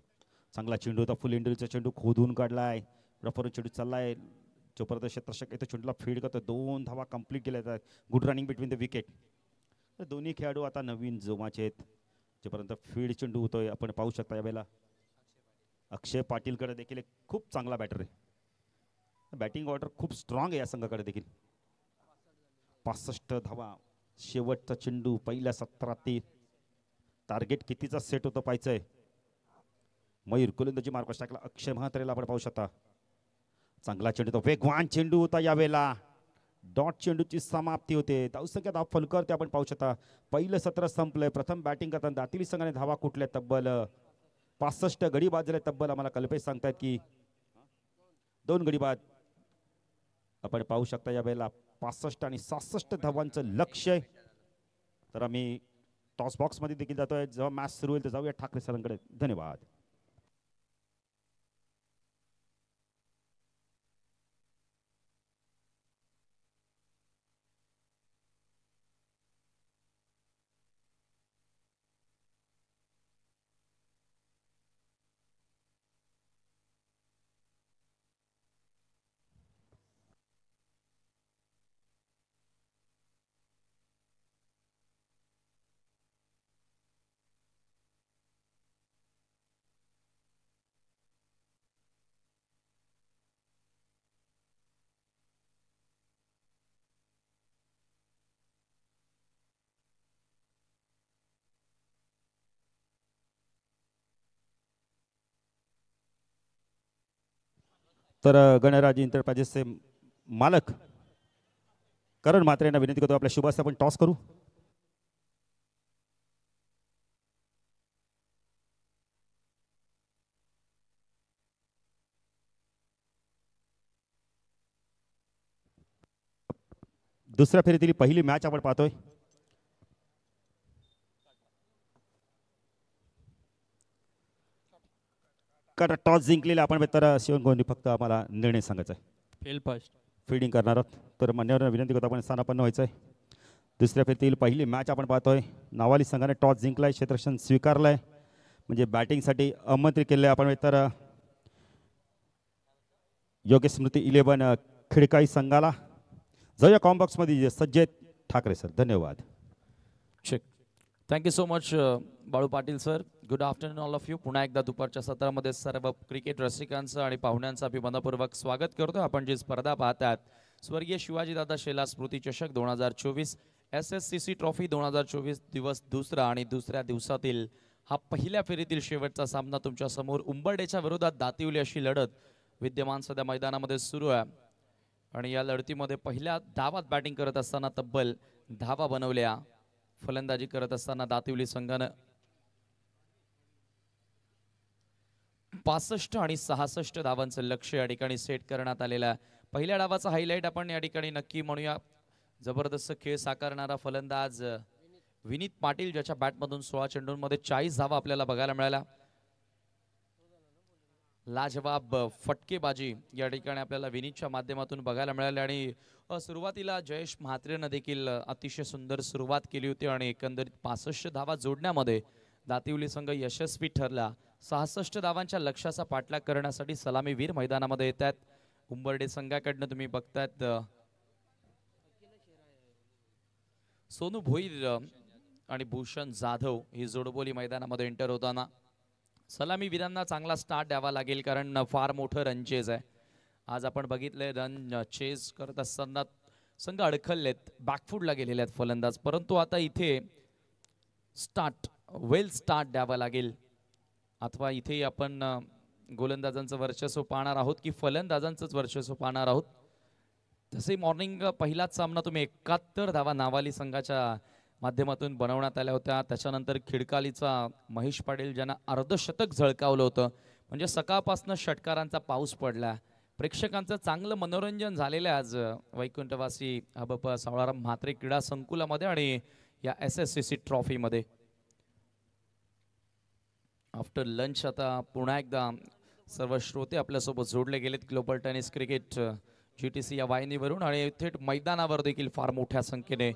चांगला चेंडू होता. फुल इंडरीचा चेंडू खोदून काढलाय. रफर चेंडू चाललाय. जोपर्यंत क्षेत्ररक्षक येतो चेंडूला फीड करतो. 2 धावा कंप्लीट केल्या जातात. Good running between the wicket. दोन्ही खेळाडू आता नवीन जोमाचे आहेत. जोपर्यंत फीड चेंडू होतोय आपण पाहू शकता यावेळेला अक्षय पाटीलकडे देखील एक खूप चांगला बॅटर आहे. बॅटिंग ऑर्डर खूप स्ट्रॉंग आहे या संघाकडे देखील. 65 धावा. शेवटचा चेंडू पहिल्या 17 टार्गेट कितीचा सेट होतं पाहायचंय. मयूर गोलंदाजी मार्क टाकला. अक्षय म्हात्रेला आपण पाहू शकता. चांगला चेंडू, तो वेगवान चेंडू होता यावेळेला. डॉट चेंडूची समाप्ती होते. धावसंख्या धाव फलकर ते आपण पाहू शकता. पहिलं सत्र संपलंय. प्रथम बॅटिंग करताना दातिवली संघाने धावा कुठल्या तब्बल 65 गडी बाद झाले. तब्बल आम्हाला कल्पेश सांगतायत की 2 गडी बाद आपण पाहू शकता यावेळेला. 65 आणि 66 धावांचं लक्ष्य. तर आम्ही टॉस बॉक्स मध्ये देखील जातोय. जेव्हा मॅच सुरू होईल तर जाऊया ठाकरे सरांकडे. धन्यवाद. तर गणराज इंटरप्राइजेसचे मालक करण म्हात्रे यांना विनंती करतो, आपल्या शुभ हस्ते आपण टॉस करू. दुसऱ्या फेरीतील पहिली मॅच आपण पाहतोय. टॉस जिंकलेला आपण. तर शिवन गोंडी फक्त आम्हाला निर्णय सांगायचा आहे. फील्डिंग करणार आहोत. तर मान्यवरांना विनंती करतो आपण स्थानापन्न व्हायचं आहे. दुसऱ्या फेरीतील पहिली मॅच आपण पाहतोय. नावाली संघाने टॉस जिंकलाय, क्षेत्ररक्षण स्वीकारलंय, म्हणजे बॅटिंगसाठी आमंत्रित केले आपण. तर योग्य स्मृती 11 खिडकाई संघाला. जाऊया कॉम्बॉक्स मध्ये सज्ज ठाकरे सर. धन्यवाद. Thank you so much Balu Patil sir. Good afternoon all of you. पुन्हा एकदा दुपारच्या सत्रामध्ये सर्व क्रिकेट रसिकांचं आणि पाहुण्यांचं अभिमानपूर्वक स्वागत करतो. आपण जी स्पर्धा पाहतात स्वर्गीय शिवाजीदादा शेला स्मृती चषक 2024 SSCC ट्रॉफी 2024 दिवस दुसरा आणि दुसऱ्या दिवसातील हा पहिल्या फेरीतील शेवटचा सामना तुमच्या समोर उंबरडेच्या विरोधात दातिवली अशी लढत विद्यमान सध्या मैदानामध्ये सुरू आहे. आणि या लढतीमध्ये पहिल्या धावात बॅटिंग करत असताना तब्बल धावा बनवल्या. फलंदाजी करत असताना दातिवली संघानं 65 आणि 66 धावांचं लक्ष्य या ठिकाणी सेट करण्यात आलेलं. पहिल्या डावाचा हायलाइट आपण या ठिकाणी नक्की म्हणूया. जबरदस्त खेळ साकारणारा फलंदाज विनीत पाटील, ज्याच्या बॅटमधून 16 चेंडूंमध्ये 40 धावा आपल्याला बघायला मिळाल्या. लाजवाब फटकेबाजी या ठिकाणी आपल्याला विनीतच्या माध्यमातून बघायला मिळाली. आणि सुरुवातीला जयेश म्हात्रेनं देखील अतिशय सुंदर सुरुवात केली होती आणि एकंदरीत 65 धावा जोडण्यामध्ये दातिवली संघ यशस्वी ठरला. 66 धावांच्या लक्ष्याचा पाठलाग करण्यासाठी सलामीवीर मैदानामध्ये येत आहेत. उंबरडे संघाकडनं तुम्ही बघतायत सोनू भोईर आणि भूषण जाधव ही जोडबोली मैदानामध्ये एंटर होताना. सलामीवीरांना चांगला स्टार्ट द्यावा लागेल कारण फार मोठं रन चेज आहे. आज आपण बघितले रन चेज करत असताना संघ अडखळलेत, बॅकफूटला गेलेले आहेत फलंदाज. परंतु आता इथे वेल स्टार्ट द्यावा लागेल. अथवा इथे आपण गोलंदाजांचं वर्चस्व पाहणार आहोत की फलंदाजांचंच वर्चस्व पाहणार आहोत. तसे मॉर्निंग पहिलाच सामना तुम्ही 71 धावा नावाली संघाच्या माध्यमातून बनवण्यात आल्या होत्या. त्याच्यानंतर खिडकालीचा महेश पाटील ज्यांना अर्धशतक झळकावलं होतं. म्हणजे सकाळपासून षटकारांचा पाऊस पडला. प्रेक्षकांचं चांगलं मनोरंजन झालेलं आहे आज वैकुंठवासी हबप सावळाराम म्हात्रे क्रीडा संकुलामध्ये आणि या SSCC ट्रॉफीमध्ये. आफ्टर लंच आता पुन्हा एकदा सर्व श्रोते आपल्यासोबत जोडले गेलेत ग्लोबल टेनिस क्रिकेट GTC या वाहिनीवरून. आणि थेट मैदानावर देखील फार मोठ्या संख्येने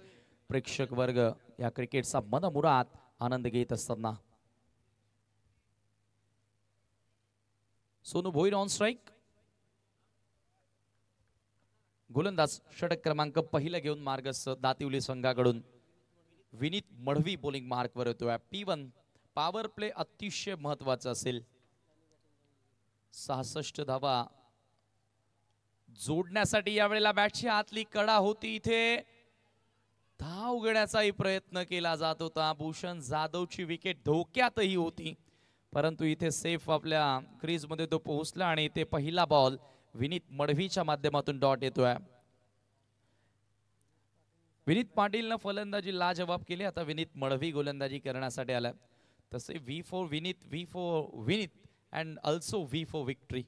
प्रेक्षक वर्ग या क्रिकेटचा मनमुराद आनंद घेत असताना सोनू भोईर ऑन स्ट्राइक. गोलंदाज षटक क्रमांक पहिला घेऊन मार्गस्थ दातिवली संघाकडून. विनीत मढवी बॉलिंग मार्कवर येतोय. P1 पॉवर प्ले अतिशय महत्वाचा असेल. 66 धावा जोडण्यासाठी यावेळेला बॅटची आतली कडा होती. इथे धाव घेण्याचाही प्रयत्न केला जात होता. भूषण जाधवची विकेट धोक्यातही होती परंतु इथे सेफ आपल्या क्रीज मध्ये तो पोहोचला आणि इथे पहिला बॉल विनीत मडवीच्या माध्यमातून डॉट येतोय. विनीत पाटीलनं फलंदाजी लाजवाब केली. आता विनीत मडवी गोलंदाजी करण्यासाठी आला. तसे V4 Vineet and also V4 victory.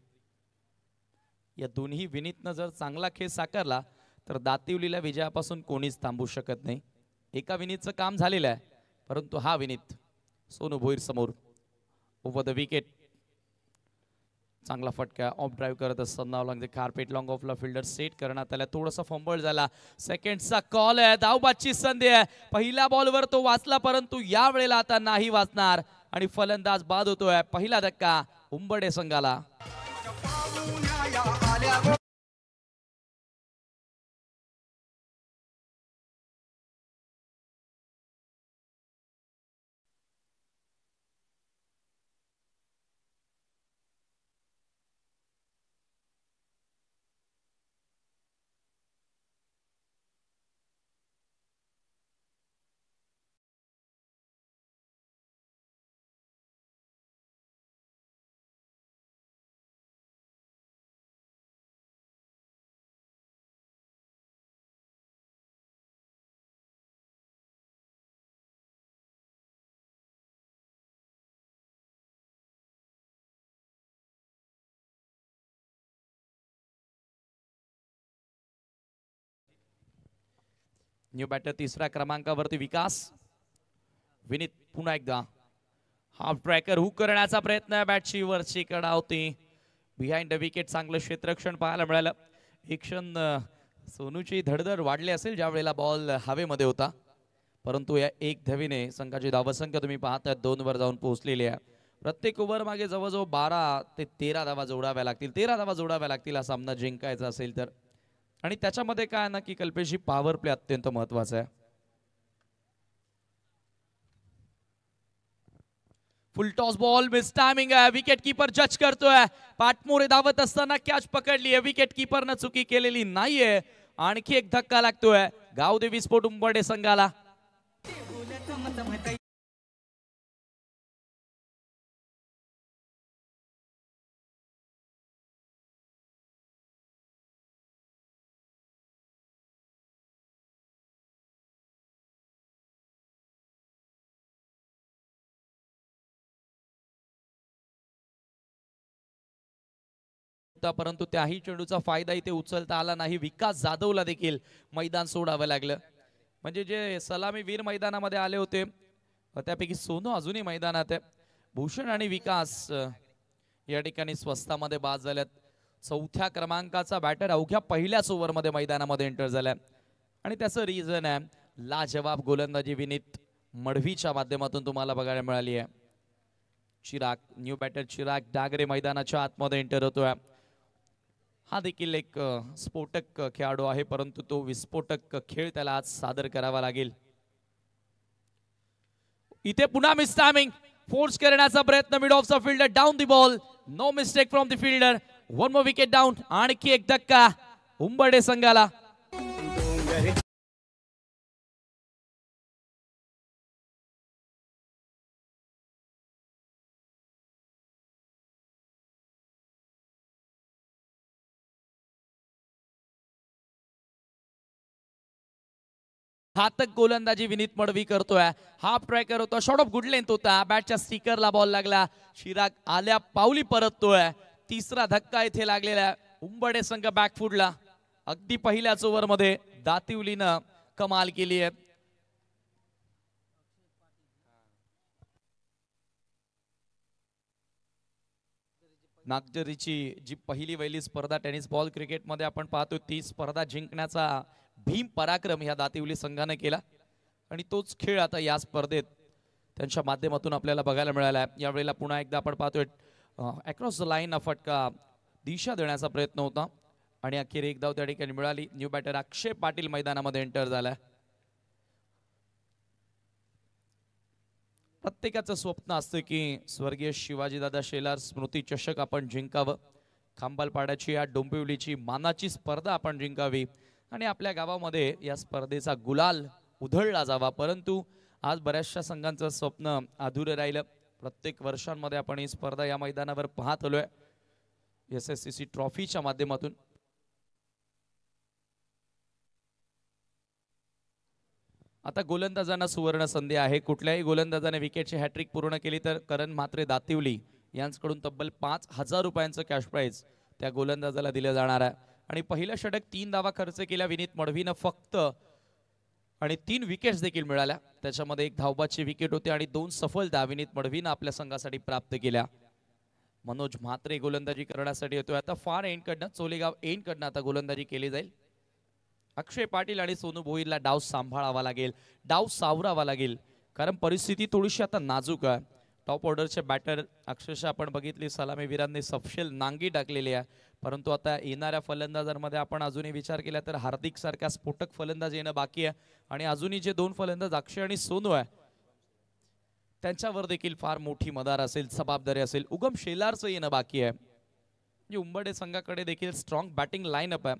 या दोन्ही विनीतनं जर चांगला खेळ साकारला तर दातिवलीला विजयापासून कोणीच थांबू शकत नाही. एका विनीतचं काम झालेलं आहे, परंतु हा विनीत सोनू भोईर समोर ओव्हर द विकेट. चांगला फटका ऑफ ड्राईव्ह करत असताना लागते कार्पेट लॉंग ऑफला फिल्डर सेट करण्यात आला. थोडासा फंबल झाला. सेकंडचा कॉल आहे. धावबादची संधी आहे. पहिल्या बॉलवर तो वाचला, परंतु या वेळेला आता नाही वाचणार आणि फलंदाज बाद होतोय. पहिला धक्का उंबडे संघाला. न्यू बॅटर तिसऱ्या क्रमांकावरती विकास. विनीत पुन्हा एकदा हाफ ट्रॅकर हुक करण्याचा प्रयत्न. बॅटची वरची कडा होती. बिहाइंड द विकेट चांगलं क्षेत्ररक्षण पाहायला मिळालं. एक क्षण सोनूची धडधड वाढली असेल ज्या वेळेला बॉल हवेमध्ये होता, परंतु या एक धावीने संघाची धावसंख्या तुम्ही पाहताय 2 वर जाऊन पोहोचलेली आहे. प्रत्येक ओव्हर मागे जवळजवळ 12 ते 13 धावा जोडाव्या लागतील. 13 धावा जोडाव्या लागतील हा सामना जिंकायचा असेल तर. आणि त्याच्यामध्ये काय ना की कल्पेशजी पॉवर प्ले अत्यंत महत्वाचा आहे. फुल टॉस बॉल मिस टायमिंग आहे. विकेट कीपर जज करतोय. पाटमोरे धावत असताना कॅच पकडली आहे. विकेट कीपरनं चुकी केलेली नाहीये. आणखी एक धक्का लागतोय गावदेवी स्पोर्ट उंबरडे संघाला. परंतु त्याही चेंडूचा फायदा इथे उचलता आला नाही. विकास जाधवला देखील मैदान सोडावं लागलं. म्हणजे जे सलामी वीर मैदानामध्ये आले होते त्यापैकी सोनू अजूनही मैदानात आहे. भूषण आणि विकास या ठिकाणी स्वस्तामध्ये बाद झाल्यात. 4थ्या क्रमांकाचा बॅटर अवघ्या पहिल्याच ओव्हरमध्ये मैदानामध्ये एंटर झालाय आणि त्याचं रिझन आहे लाजवाब गोलंदाजी विनीत मडवीच्या माध्यमातून तुम्हाला बघायला मिळाली आहे. चिराग न्यू बॅटर चिराग डागरे मैदानाच्या आतमध्ये एंटर होतोय. हा देखील एक स्फोटक खेळाडू आहे, परंतु तो विस्फोटक खेळ त्याला आज सादर करावा लागेल. इथे पुन्हा मिस टायमिंग. फोर्स करण्याचा प्रयत्न mid off the fielder. Down the ball. No mistake from the fielder. 1 more wicket down. आणखी एक धक्का उंबरडे संघाला. घातक गोलंदाजी विनीत मडवी करतोय. हाफ ट्रॅकर होता. शॉर्ट ऑफ गुड लेंथ होता. बॅटच्या स्टिकरला बॉल लागला. चिराग आल्या पावली परततोय. तिसरा धक्का इथे लागलेला आहे. उंबरडे संघ बॅकफुटला. अगदी पहिल्याच ओव्हर मध्ये दातिवलीनं कमाल केली आहे. नागझरीची जी पहिली वहिली स्पर्धा टेनिस बॉल क्रिकेटमध्ये आपण पाहतो ती स्पर्धा जिंकण्याचा भीम पराक्रम ह्या दातिवली संघाने केला आणि तोच खेळ आता या स्पर्धेत त्यांच्या माध्यमातून आपल्याला बघायला मिळाला आहे. यावेळेला पुन्हा एकदा आपण पाहतोय अक्रॉस द लाईन फटका दिशा देण्याचा प्रयत्न होता आणि अखेर एक धाव त्या ठिकाणी मिळाली. न्यू बॅटर अक्षय पाटील मैदानामध्ये एंटर झालाय. प्रत्येकाचं स्वप्न असतं की स्वर्गीय शिवाजीदादा शेलार स्मृती चषक आपण जिंकावं. खांबालपाड्याची या डोंबिवलीची मानाची स्पर्धा आपण जिंकावी आणि आपल्या गावामध्ये या स्पर्धेचा गुलाल उधळला जावा. परंतु आज बऱ्याचशा संघांचं स्वप्न अधुरं राहिलं. प्रत्येक वर्षांमध्ये आपण ही स्पर्धा या मैदानावर पाहत आलोय SSCC ट्रॉफीच्या माध्यमातून। आता गोलंदाजांना सुवर्ण संधी आहे। कुठल्याही गोलंदाजाने विकेटची हॅट्रिक पूर्ण केली तर करण म्हात्रे दातिवली यांच्याकडून तब्बल 5000 रुपयांचं कॅश प्राइज त्या गोलंदाजाला दिलं जाणार आहे। आणि पहिलं षटक 3 धावा खर्च केल्या विनीत मडवीनं फक्त आणि 3 विकेट्स देखील मिळाल्या। त्याच्यामध्ये 1 धावबाची विकेट होती आणि 2 सफलता विनीत मडवीनं आपल्या संघासाठी प्राप्त केल्या। मनोज म्हात्रे गोलंदाजी करण्यासाठी येतोय। आता फार एंड कडनं चोलेगाव एंड कडनं आता गोलंदाजी केली जाईल। अक्षय पाटील आणि सोनू भोईरला डाव सांभाळावा लागेल, डाव सावरावा लागेल, कारण परिस्थिती थोडीशी आता नाजूक आहे। टॉप ऑर्डरचे बॅटर अक्षरशः आपण बघितली सलामीवीरांनी सपशेल नांगी टाकलेली आहे, परंतु आता येणाऱ्या फलंदाजांमध्ये आपण अजूनही विचार केला तर हार्दिक सारखा स्फोटक फलंदाज येणं बाकी आहे आणि अजूनही जे 2 फलंदाज अक्षय आणि सोनू आहे त्यांच्यावर देखील फार मोठी मदार असेल, जबाबदारी असेल। उगम शेलारचं येणं बाकी आहे। म्हणजे उंबरडे संघाकडे देखील स्ट्रॉंग बॅटिंग लाईनअप आहे,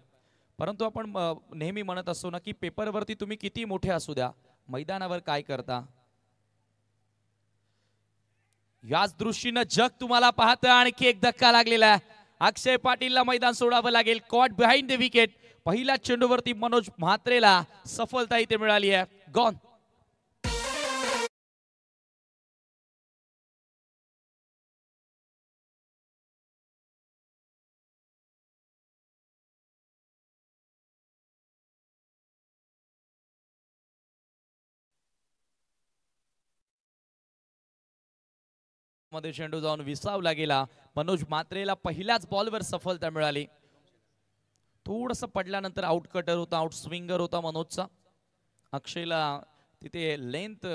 परंतु आपण नेहमी म्हणत असतो ना की पेपरवरती तुम्ही किती मोठे असू द्या, मैदानावर काय करता याच दृष्टीनं जग तुम्हाला पाहतं। आणखी एक धक्का लागलेला आहे, अक्षय पाटीलला मैदान सोडावं लागेल। कॉट बिहाइंड द विकेट, पहिल्या चेंडूवरती मनोज म्हात्रेला सफलता इथे मिळाली आहे। गॉन मध्ये चेंडू जाऊन विसावला गेला। मनोज म्हात्रेला पहिल्याच बॉलवर सफलता मिळाली। थोडंसं पडल्यानंतर आउट कटर होता, आउट स्विंगर होता मनोजचा। अक्षयला तिथे लेंथ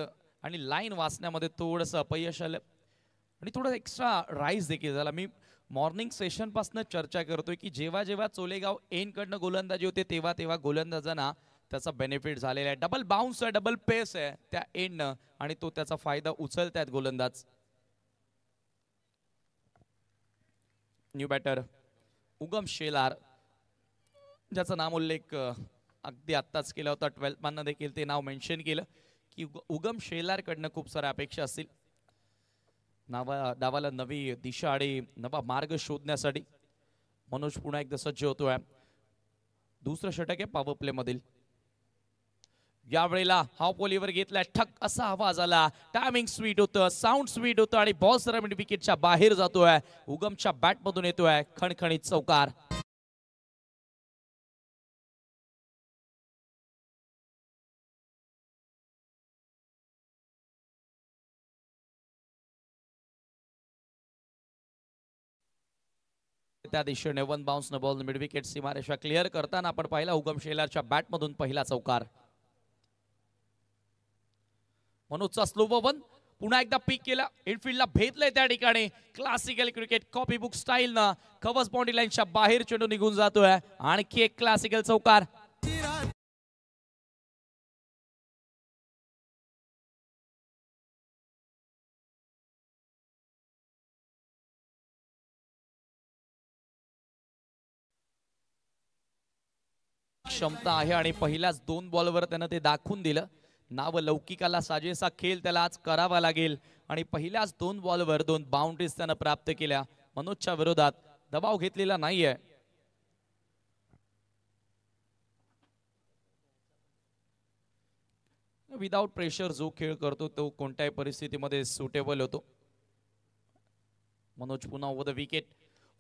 आणि लाईन वाचण्यामध्ये थोडंसं अपयश आलं आणि थोडं एक्स्ट्रा राईज देखील झाला। मी मॉर्निंग सेशन पासून चर्चा करतोय की जेव्हा जेव्हा चोलेगाव एंड कडनं गोलंदाजी होते तेव्हा तेव्हा गोलंदाजांना त्याचा बेनिफिट झालेला आहे। डबल बाउन्स आहे, डबल पेस आहे त्या एंडनं आणि तो त्याचा फायदा उचलतायत गोलंदाज। न्यू बॅटर उगम शेलार, ज्याचा नाम उल्लेख अगदी आत्ताच केला होता, 12th मॅननं देखील ते नाव मेन्शन केलं की उगम शेलार कडनं खूप साऱ्या अपेक्षा असतील। डावाला नवी दिशा आणि नवा मार्ग शोधण्यासाठी मनोज पुन्हा एकदा सज्ज होतोय। दुसरं षटक आहे पॉवर प्ले मधील। यावेळेला हा पोलीवर घेतला, ठक असा आवाज आला, टायमिंग स्वीट होतं, साऊंड स्वीट होतं आणि बॉल सरळ विकेटच्या बाहेर जातोय। उगमच्या बॅट मधून येतोय खणखणीत चौकार। त्या दिशेने 1 बाउन्स न बॉल मिड विकेट सीमारेषा क्लिअर करताना आपण पाहिला उगम शेलारच्या बॅट मधून पहिला चौकार। मनोजचा स्लो वन पुन्हा एकदा पिक केला, इनफिल्डला भेटलंय त्या ठिकाणी। Classical cricket copy book style ना कव्हर्स बाउंड्री लाईनच्या बाहेर चेंडू निघून जातोय। आणखी एक क्लासिकल चौकार। क्षमता आहे आणि पहिल्याच 2 बॉलवर त्यानं ते दाखवून दिलं। नाव लौकिकाला साजेसा खेळ त्याला आज करावा लागेल आणि पहिल्याच 2 बॉलवर 2 बाउंड्रीज त्यानं प्राप्त केल्या। मनोजच्या विरोधात दबाव घेतलेला नाहीये। विदाउट प्रेशर जो खेळ करतो तो कोणत्याही परिस्थितीमध्ये सुटेबल होतो। मनोज पुन्हा over the wicket,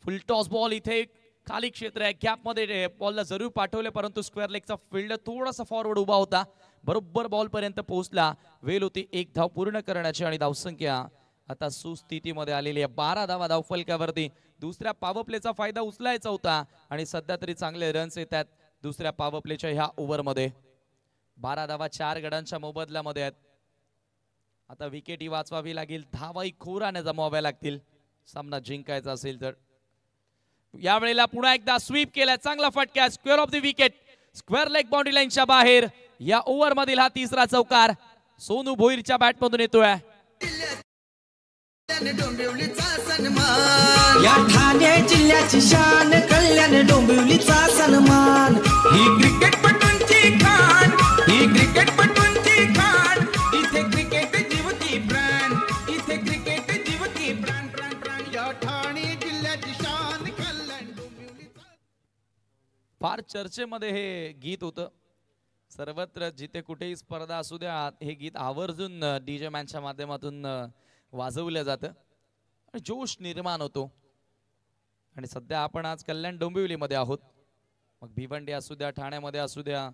full toss ball, इथे खाली क्षेत्र आहे, गॅप मध्ये बॉलला जरूर पाठवले परंतु स्क्वेअर लेगचा फील्डर थोडासा फॉरवर्ड उभा होता, बरोबर बॉल पर्यंत पोहोचला। वेल होती 1 धाव पूर्ण करण्याची आणि धावसंख्या आता सुस्थितीमध्ये आलेली आहे। 12 धावा धावफलकावरती। दुसऱ्या पॉवर प्लेचा फायदा उचलायचा होता आणि सध्या तरी चांगले रन्स येतात दुसऱ्या पॉवर प्लेच्या ह्या ओव्हरमध्ये। 12 धावा 4 गडांच्या मोबदल्यामध्ये आहेत। आता विकेट ही वाचवावी लागेल, धावाही खोराने जमवाव्या लागतील सामना जिंकायचा असेल तर। यावेळेला पुन्हा एकदा स्वीप केला, चांगला फटका, square off the wicket, square leg boundary लाईनच्या बाहेर। या ओव्हर मधील हा तिसरा चौकार सोनू भोईरच्या बॅट मधून येतोय। या ठाणे जिल्ह्याची शान, कल्याण डोंबिवलीचा सन्मान। ही क्रिकेटपटूंची खाण, ही क्रिकेटपटूंची खाण, इथे क्रिकेट जीवती प्राण, इथे क्रिकेट फार चर्चेमध्ये हे गीत होतं. सर्वत्र जिथे कुठेही स्पर्धा असू द्या हे गीत आवर्जून डीजे मॅनच्या माध्यमातून वाजवलं जातं आणि जोश निर्माण होतो. आणि सध्या आपण आज कल्याण डोंबिवलीमध्ये आहोत. मग भिवंडी असू द्या, ठाण्यामध्ये असू द्या,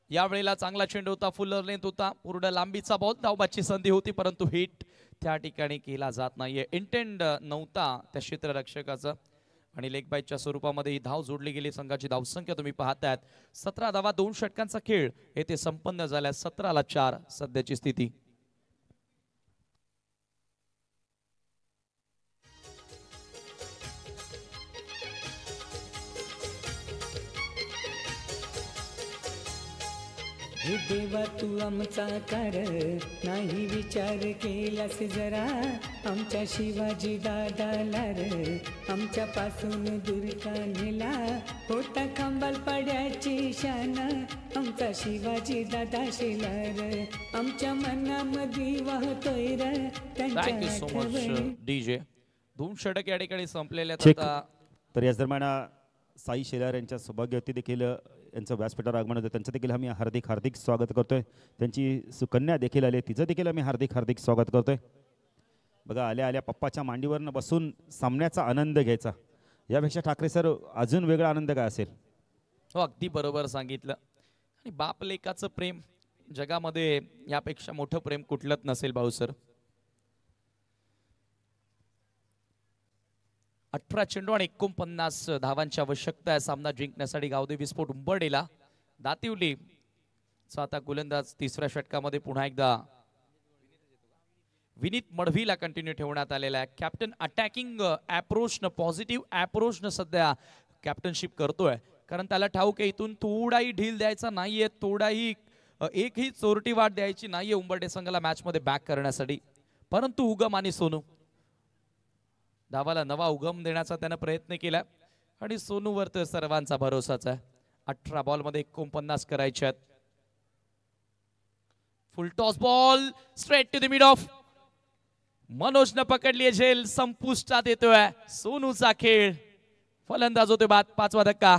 यावेळेला चांगला चेंडू होता, फुल लेंथ होता, पूर्ण लांबीचा बॉल, धावबाची संधी होती, परंतु हिट त्या ठिकाणी केला जात नाहीये. इंटेंड नव्हता त्या क्षेत्ररक्षकाचा आणि लेग बाईटच्या स्वरूपामध्ये ही धाव जोडली गेली. संघाची धावसंख्या तुम्ही पाहतायत 17 धावा, 2 षटकांचा खेळ येथे संपन्न झाला. 17-4 सध्याची स्थिती. हे देवा तू आमचा कर नाही विचार केलास जरा, आमच्या शिवाजी दादाला रे आमच्या पासून दूर का नेला, होता खांबाल पाड्याची शान आमचा शिवाजी दादा शेलार, आमच्या मनामध्ये वाहतोय रे थँक्यू सो मच डीजे. 2 षटक या ठिकाणी संपलेले चेक. आता. तर याच दरम्यान साई शेलार यांच्या सौभाग्यवती देखील यांचं व्यासपीठावर आगमन होतं, त्यांचं देखील आम्ही हार्दिक स्वागत करतोय. त्यांची सुकन्या देखील आली, तिचं देखील आम्ही हार्दिक स्वागत करतोय. बघा आल्या आल्या पप्पाच्या मांडीवरनं बसून सामन्याचा आनंद घ्यायचा, यापेक्षा ठाकरे सर अजून वेगळा आनंद काय असेल. हो अगदी बरोबर सांगितलं. आणि बाप लेकाचं प्रेम जगामध्ये यापेक्षा मोठं प्रेम कुठलंच नसेल भाऊ सर. 18 चेंडू आणि 49 धावांची आवश्यकता आहे सामना जिंकण्यासाठी. गावदेवी स्पोर्ट उंबरडेला दातिवली आता गोलंदाज तिसऱ्या षटकामध्ये पुन्हा एकदा विनीत मडवीला कंटिन्यू ठेवण्यात आलेला आहे. कॅप्टन अटॅकिंग अप्रोचनं, पॉझिटिव्ह अप्रोचनं सध्या कॅप्टनशिप करतोय, कारण त्याला ठाऊक आहे इथून थोडाही ढील द्यायचा नाहीये, थोडाही एकही चोरटी वाट द्यायची नाहीये उंबरडे संघाला मॅच मध्ये बॅक करण्यासाठी. परंतु उगम आणि सोनू धावाला नवा उगम देण्याचा त्याने प्रयत्न केला आणि सोनूवर तर सर्वांचा भरोसाच आहे. 18 बॉलमध्ये 49 करायचे आहेत. Full toss ball straight to the mid off. मनोजनं पकडली झेल, संपुष्टात येतोय सोनूचा खेळ. फलंदाज होते बाद. 5वा धक्का.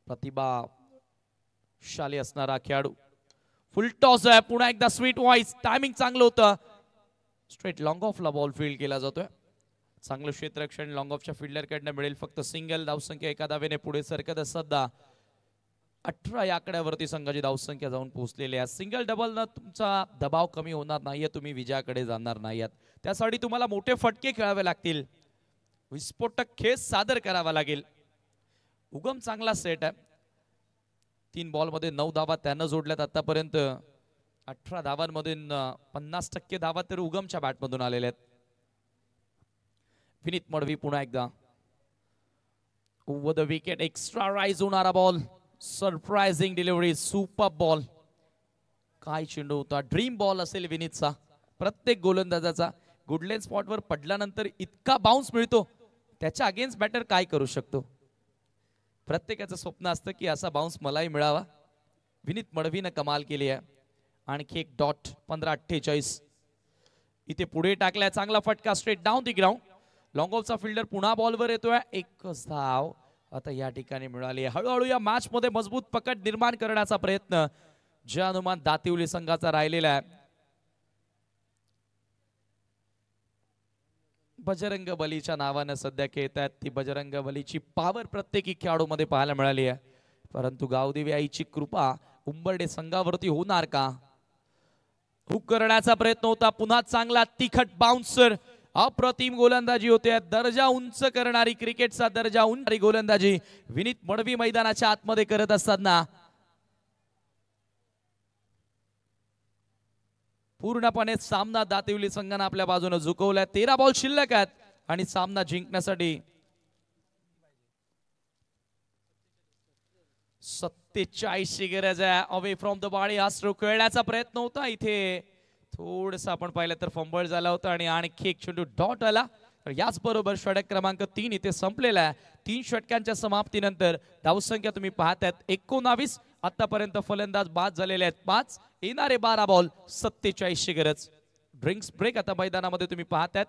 प्रतिभाशाली असणारा खेळाडू. फुल टॉस आहे, पुन्हा एकदा स्वीट व्हॉइस. टायमिंग चांगलं होतं. स्ट्रेट लॉंग ऑफला बॉल फील्ड केला जातोय. चांगलं क्षेत्ररक्षण लॉंग ऑफच्या फिल्डरकडनं मिळेल. फक्त सिंगल धावसंख्या एका धावेने पुढे सरकत सध्या 18 या आकड्यावरती संघाची धावसंख्या जाऊन पोहोचलेली आहे. सिंगल डबल न तुमचा दबाव कमी होणार नाहीये, तुम्ही विजयाकडे जाणार नाहीत. त्यासाठी तुम्हाला मोठे फटके खेळावे लागतील, विस्फोटक खेळ सादर करावा लागेल. उगम चांगला सेट आहे. 3 बॉलमध्ये 9 धावा त्यानं जोडल्यात आतापर्यंत. 18 धावांमधून 50% धावा तर उगमच्या बॅटमधून आलेल्या आहेत. विनीत मडवी पुन्हा एकदा over the wicket. Extra rise होणारा ball. Surprising delivery. Super ball. काय चेंडू होता. ड्रीम बॉल असेल विनीतचा. प्रत्येक गोलंदाजाचा गुडलेन स्पॉटवर पडल्यानंतर इतका बाउन्स मिळतो, त्याच्या अगेन्स्ट बॅटर काय करू शकतो. प्रत्येकाचं स्वप्न असतं की असा बाउन्स मलाही मिळावा. विनीत मडवीनं कमाल केली आहे. आणखी एक डॉट. 15-48 इथे पुढे टाकलाय. चांगला फटका straight down the ground. Long ऑफचा फिल्डर पुन्हा बॉलवर येतोय. एकच धाव आता या ठिकाणी मिळाली. हळूहळू या मॅच मध्ये मजबूत पकड निर्माण करण्याचा प्रयत्न जे अनुमान दातिवली संघाचा राहिलेला आहे. बजरंग बलीच्या नावानं सध्या खेळतात. ती बजरंग बलीची पॉवर प्रत्येकी खेळाडूमध्ये पाहायला मिळाली आहे. परंतु गावदेवी आईची कृपा उंबरडे संघावरती होणार का. हुक करण्याचा प्रयत्न होता, पुन्हा चांगला तिखट बाउन्सर, अप्रतिम गोलंदाजी होते, दर्जा उंच करणारी, क्रिकेटचा दर्जा उंच गोलंदाजी विनीत मडवी मैदानाच्या आतमध्ये करत असताना पूर्णपणे सामना दातिवली संघाने आपल्या बाजूने झुकवलाय. 13 बॉल शिल्लक आहेत आणि सामना जिंकण्यासाठी 47 ची गरज आहे. अवे फ्रॉम द बॉडी हा स्ट्रोक खेळण्याचा प्रयत्न होता, इथे थोडस आपण पाहिलं तर फंबल झाला होता आणि आणखी एक चेंडू डॉट आला. याच बरोबर षटक क्रमांक 3 इथे संपलेला आहे. 3 षटकांच्या समाप्तीनंतर धावसंख्या तुम्ही पाहतायत 19. आतापर्यंत फलंदाज बाद झालेले आहेत 5, येणारे 12 बॉल, 47 ची गरज. ड्रिंक्स ब्रेक आता मैदानामध्ये तुम्ही पाहतायत.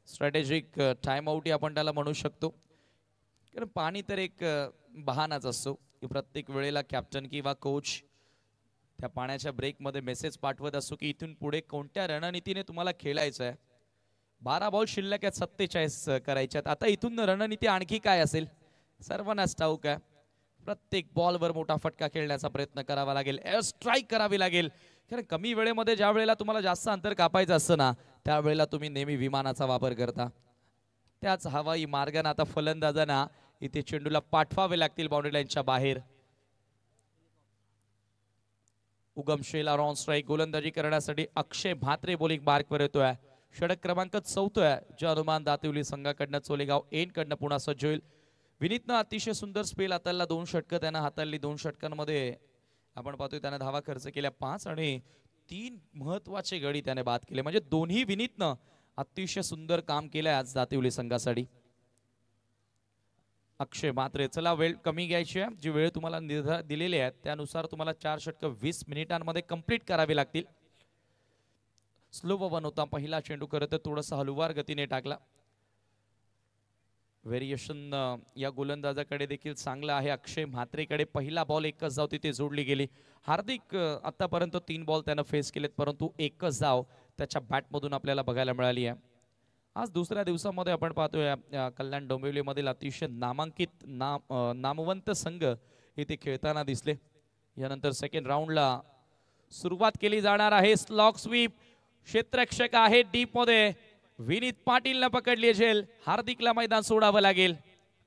स्ट्रॅटेजिक टाइम आउट आपण त्याला म्हणू शकतो, कारण पाणी तर एक बहानाच असतो की प्रत्येक वेळेला कॅप्टन किंवा कोच त्या पाण्याच्या ब्रेकमध्ये मेसेज पाठवत असतो की इथून पुढे कोणत्या रणनीतीने तुम्हाला खेळायचं आहे. 12 बॉल शिल्लक आहेत, 47 करायच्यात. आता इथून रणनीती आणखी काय असेल सर्वांनाच ठाऊक आहे. प्रत्येक बॉलवर मोठा फटका खेळण्याचा प्रयत्न करावा लागेल, एअर स्ट्राईक करावी लागेल, कारण कमी वेळेमध्ये ज्या वेळेला तुम्हाला जास्त अंतर कापायचं असतं ना त्यावेळेला तुम्ही नेहमी विमानाचा वापर करता. त्याच हवाई मार्गाने आता फलंदाजांना इथे चेंडूला पाठवावे लागतील बाउंड्री लाईनच्या बाहेर. उगम शेलार ऑन स्ट्राईक, गोलंदाजी करण्यासाठी अक्षय म्हात्रे बॉलिंग मार्कवर येतोय. षटक क्रमांक 4 जे अनुमान दातिवली संघाकडनं चोलेगाव एन कडनं पुन्हा सज्ज होईल. विनीतनं अतिशय सुंदर स्पेल हाताळला, 2 षटकं त्यानं हाताळली. 2 षटकांमध्ये आपण पाहतोय त्याने धावा खर्च केल्या 5 आणि 3 महत्वाचे गडी त्याने बाद केले, म्हणजे दोन्ही विनीतनं अतिशय सुंदर काम केलंय आज दातिवली संघासाठी. अक्षय म्हात्रे, चला वेळ कमी घ्यायची आहे, जी वेळ तुम्हाला दिलेली आहे त्यानुसार तुम्हाला 4 षटकं 20 मिनिटांमध्ये कंप्लीट करावी लागतील. स्लो वन होता पहिला चेंडू, करत थोडासा हलुवार गतीने टाकला. व्हेरिएशन या गोलंदाजाकडे देखील चांगला आहे. अक्षय म्हात्रेकडे पहिला बॉल एकच धाव तिथे जोडली गेली. हार्दिक आतापर्यंत 3 बॉल त्यानं फेस केलेत, परंतु एकच धाव त्याच्या बॅटमधून आपल्याला बघायला मिळाली आहे. आज दुसऱ्या दिवसामध्ये आपण पाहतोय कल्याण डोंबिवलीमधील अतिशय नामांकित नामवंत संघ इथे खेळताना दिसले. यानंतर सेकंड राऊंडला सुरुवात केली जाणार आहे. स्लॉग स्वीप, क्षेत्ररक्षक आहे डीप मध्ये, विनीत पाटीलनं पकडली झेल. हार्दिकला मैदान सोडावं लागेल.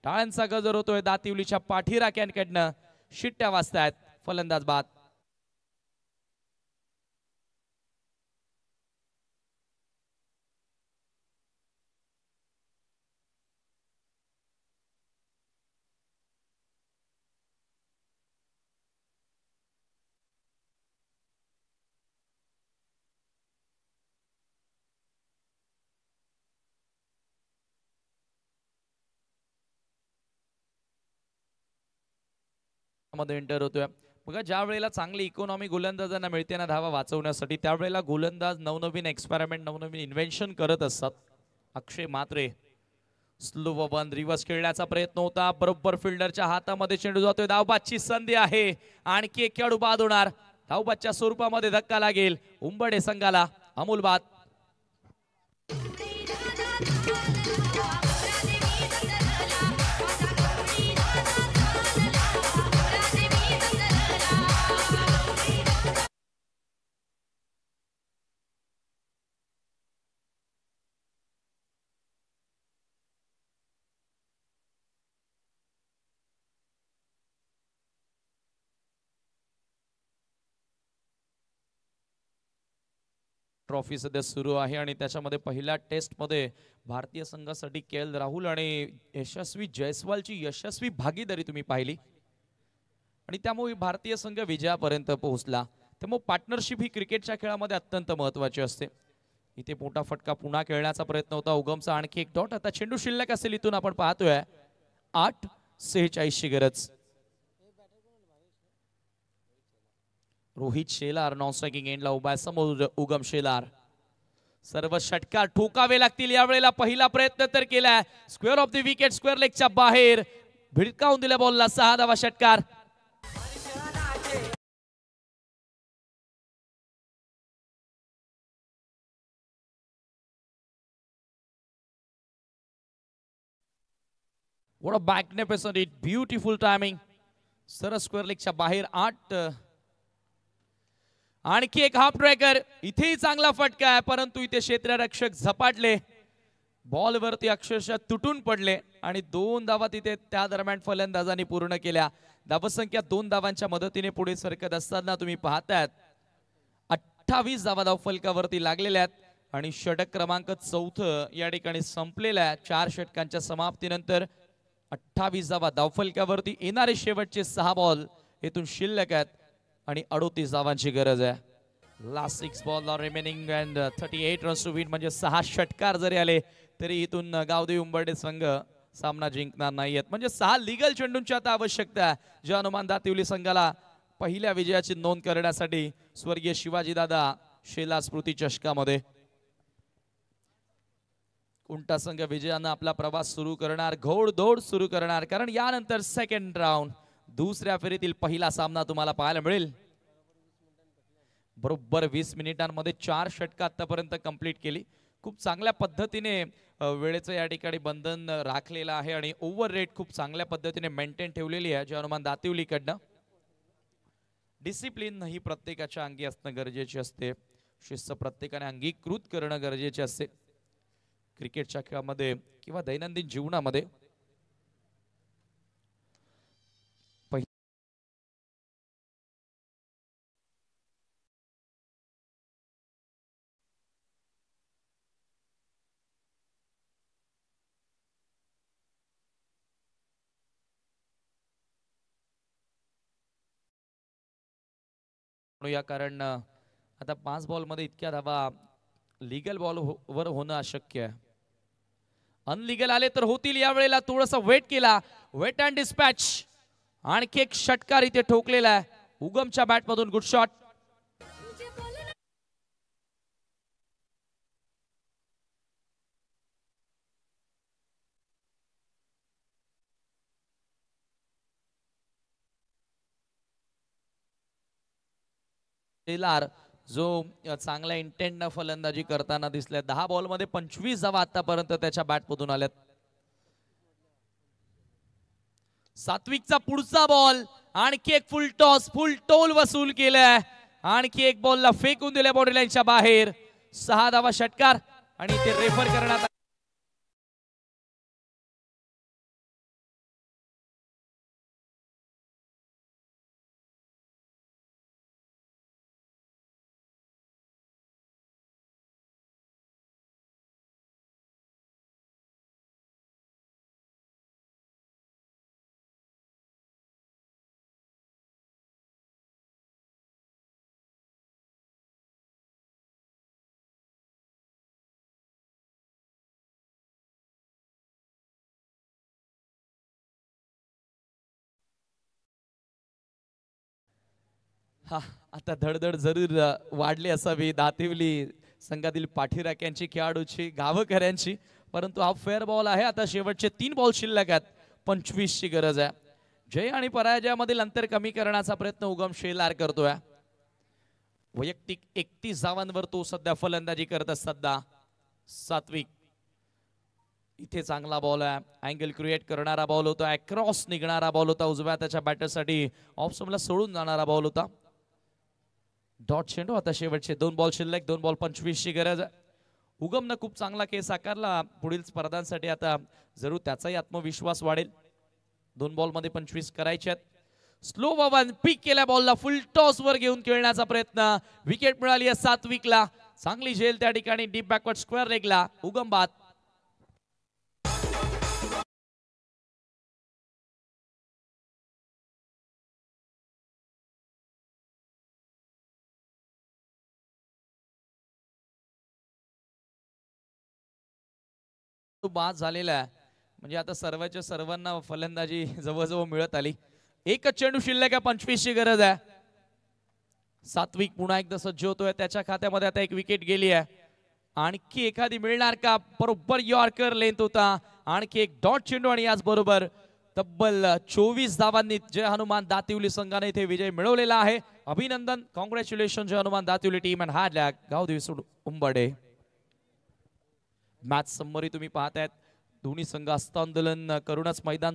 टाळ्यांचा गजर होतोय दातिवलीच्या पाठीराख्यांकडनं. शिट्ट्या वाजतायत, फलंदाज बाद. मध्ये एंटर होतोय. बघा, ज्या वेळेला चांगली इकॉनॉमी गोलंदाजांना मिळते ना धावा वाचवण्यासाठी, त्यावेळेला गोलंदाज नवनवीन एक्सपेरिमेंट, नवनवीन इन्व्हेन्शन करत असतात. अक्षय म्हात्रे स्लो वन, रिव्हर्स खेळण्याचा प्रयत्न होता, बरोबर फिल्डरच्या हातामध्ये चेंडू जातोय. धावबादची संधी आहे, आणखी एक खेळाडू बाद होणार. धावबादच्या स्वरूपामध्ये धक्का लागेल उंबडे संघाला. अमोल बाद. ट्रॉफी सध्या सुरू आहे आणि त्याच्यामध्ये पहिल्या टेस्टमध्ये भारतीय संघासाठी के.एल. राहुल आणि यशस्वी जयस्वालची यशस्वी भागीदारी तुम्ही पाहिली आणि त्यामुळे भारतीय संघ विजयापर्यंत पोहोचला। त्यामुळे पार्टनरशिप ही क्रिकेटच्या खेळामध्ये अत्यंत महत्त्वाची असते। इथे मोठा फटका पुन्हा खेळण्याचा प्रयत्न होता उगमचा, आणखी एक डॉट। आता चेंडू शिल्लक असेल इथून आपण पाहतोय 8:46 ची गरज। रोहित शेलार नॉन स्ट्रायकिंग एंडला उभा आहे, समोर उगम शेलार। सर्व षटकार ठोकावे लागतील यावेळेला। पहिला प्रयत्न तर केलाय, square off the wicket, square लेगच्या बाहेर भिडकावून दिल्या बॉलला 6 धावा षटकार। What a magnificent hit, beautiful timing. सरळ स्क्वेअर लेगच्या बाहेर 8। आणखी एक हाफ ट्रॅकर, इथेही चांगला फटका आहे परंतु इथे क्षेत्ररक्षक झपाटले, बॉल वरती अक्षरशः तुटून पडले आणि 2 धावा तिथे त्या दरम्यान फलंदाजांनी पूर्ण केल्या। धावसंख्या 2 धावांच्या मदतीने पुढे सरकत असताना तुम्ही पाहतायत 28 धावा धावफलकावरती लागलेल्या आहेत आणि षटक क्रमांक 4 या ठिकाणी संपलेला आहे। 4 षटकांच्या समाप्तीनंतर 28 धावा धावफलकावरती। येणारे शेवटचे 6 बॉल इथून शिल्लक आहेत आणि 38 धावांची गरज आहे। Last 6 ball remaining and 38 runs to win, म्हणजे 6 षटकार जरी आले तरी इथून गावदेवी उंबरडे संघ सामना जिंकणार नाहीयेत। म्हणजे 6 लीगल चेंडूंची आता आवश्यकता आहे, जे हनुमान दातिवली संघाला पहिल्या विजयाची नोंद करण्यासाठी स्वर्गीय शिवाजीदादा शेला स्मृती चषकामध्ये। उंटा संघ विजयानं आपला प्रवास सुरू करणार, घोडदौड सुरू करणार, कारण यानंतर सेकंड राऊंड दुसऱ्या फेरीतील पहिला सामना तुम्हाला पाहायला मिळेल। बरोबर 20 मिनिटांमध्ये 4 षटक आतापर्यंत कंप्लीट केली। खूप चांगल्या पद्धतीने वेळेचं या ठिकाणी बंधन राखलेलं आहे आणि ओव्हर रेट खूप चांगल्या पद्धतीने मेंटेन ठेवलेली आहे जे हनुमान दातिवलीकडनं। डिसिप्लिन ही प्रत्येकाच्या अंगी असणं गरजेचे असते, शिस्त प्रत्येकाने अंगीकृत करणं गरजेचे असते क्रिकेटच्या खेळामध्ये किंवा दैनंदिन जीवनामध्ये। या कारण आता 5 बॉल मध्ये इतक्या धावा लीगल बॉल वर होणं अशक्य आहे। अनलीगल आले तर होतील, या वेळेला थोडासा वेट केला, वेट अँड डिस्पॅच। आणखी एक षटकार इथे ठोकलेला आहे उगमच्या बॅट मधून, गुड शॉट। जो चांगला इंटेंट फलंदाजी करताना दिसल्या, 10 बॉल मध्ये 25 धावा आतापर्यंत त्याच्या बॅट मधून आल्यात। सात्विकचा पुढचा बॉल, आणखी एक फुल टॉस, फुल टोल वसूल केलाय, आणखी एक बॉलला फेकून दिल्या बॉडी लाईनच्या बाहेर। 6 धावा षटकार आणि ते रेफर करण्यात आता धडधड जरूर वाढली असावी दातिवली संघातील पाठीराख्यांची, खेळाडूची, गावकऱ्यांची, परंतु हा फेअर बॉल आहे। आता शेवटचे 3 बॉल शिल्लक आहेत, 25 ची गरज आहे। जय आणि पराजयामधील अंतर कमी करण्याचा प्रयत्न उगम शेलार करतोय। वैयक्तिक 31 धावांवर तो सध्या फलंदाजी करत असताना सात्विक इथे चांगला बॉल आहे, अँगल क्रिएट करणारा बॉल होता, क्रॉस निघणारा बॉल होता, उजव्या त्याच्या बॅटरसाठी ऑफ स्टंपला सोडून जाणारा बॉल होता। डॉट चेंडू, आता शेवटचे 2 बॉल शिल्लक, 2 बॉल 25 ची गरज आहे। उगमनं खूप चांगला केस आकारला, पुढील स्पर्धांसाठी आता जरूर त्याचाही आत्मविश्वास वाढेल। 2 बॉल मध्ये 25 करायचे आहेत। स्लो बाबा पिक केल्या बॉलला फुल टॉस वर घेऊन खेळण्याचा प्रयत्न, विकेट मिळाली आहे सात्विकला। चांगली झेल त्या ठिकाणी डीप बॅकवर्ड स्क्वेअर लेगला उगम बाद. बाद झालेला आहे म्हणजे आता सर्वच्या सर्वांना फलंदाजी जवळजवळ मिळत आली. एकच चेंडू शिल्लक आहे, 25 ची गरज आहे. सात्विक पुन्हा एकदा सज्ज होतोय, त्याच्या खात्यामध्ये आता एक विकेट गेली आहे. आणखी एखादी मिळणार का? बरोबर यॉर्कर लेंथ होता. आणखी एक डॉट चेंडू आणि याच बरोबर तब्बल 24 धावांनी जय हनुमान दातिवली संघाने इथे विजय मिळवलेला आहे. अभिनंदन, congratulation Jai Hanuman Dativali team and hard luck Gavdevi Umbade. Match summary तुम्ही पाहतायत, दोन्ही संघ हस्तांदोलन करूनच मैदान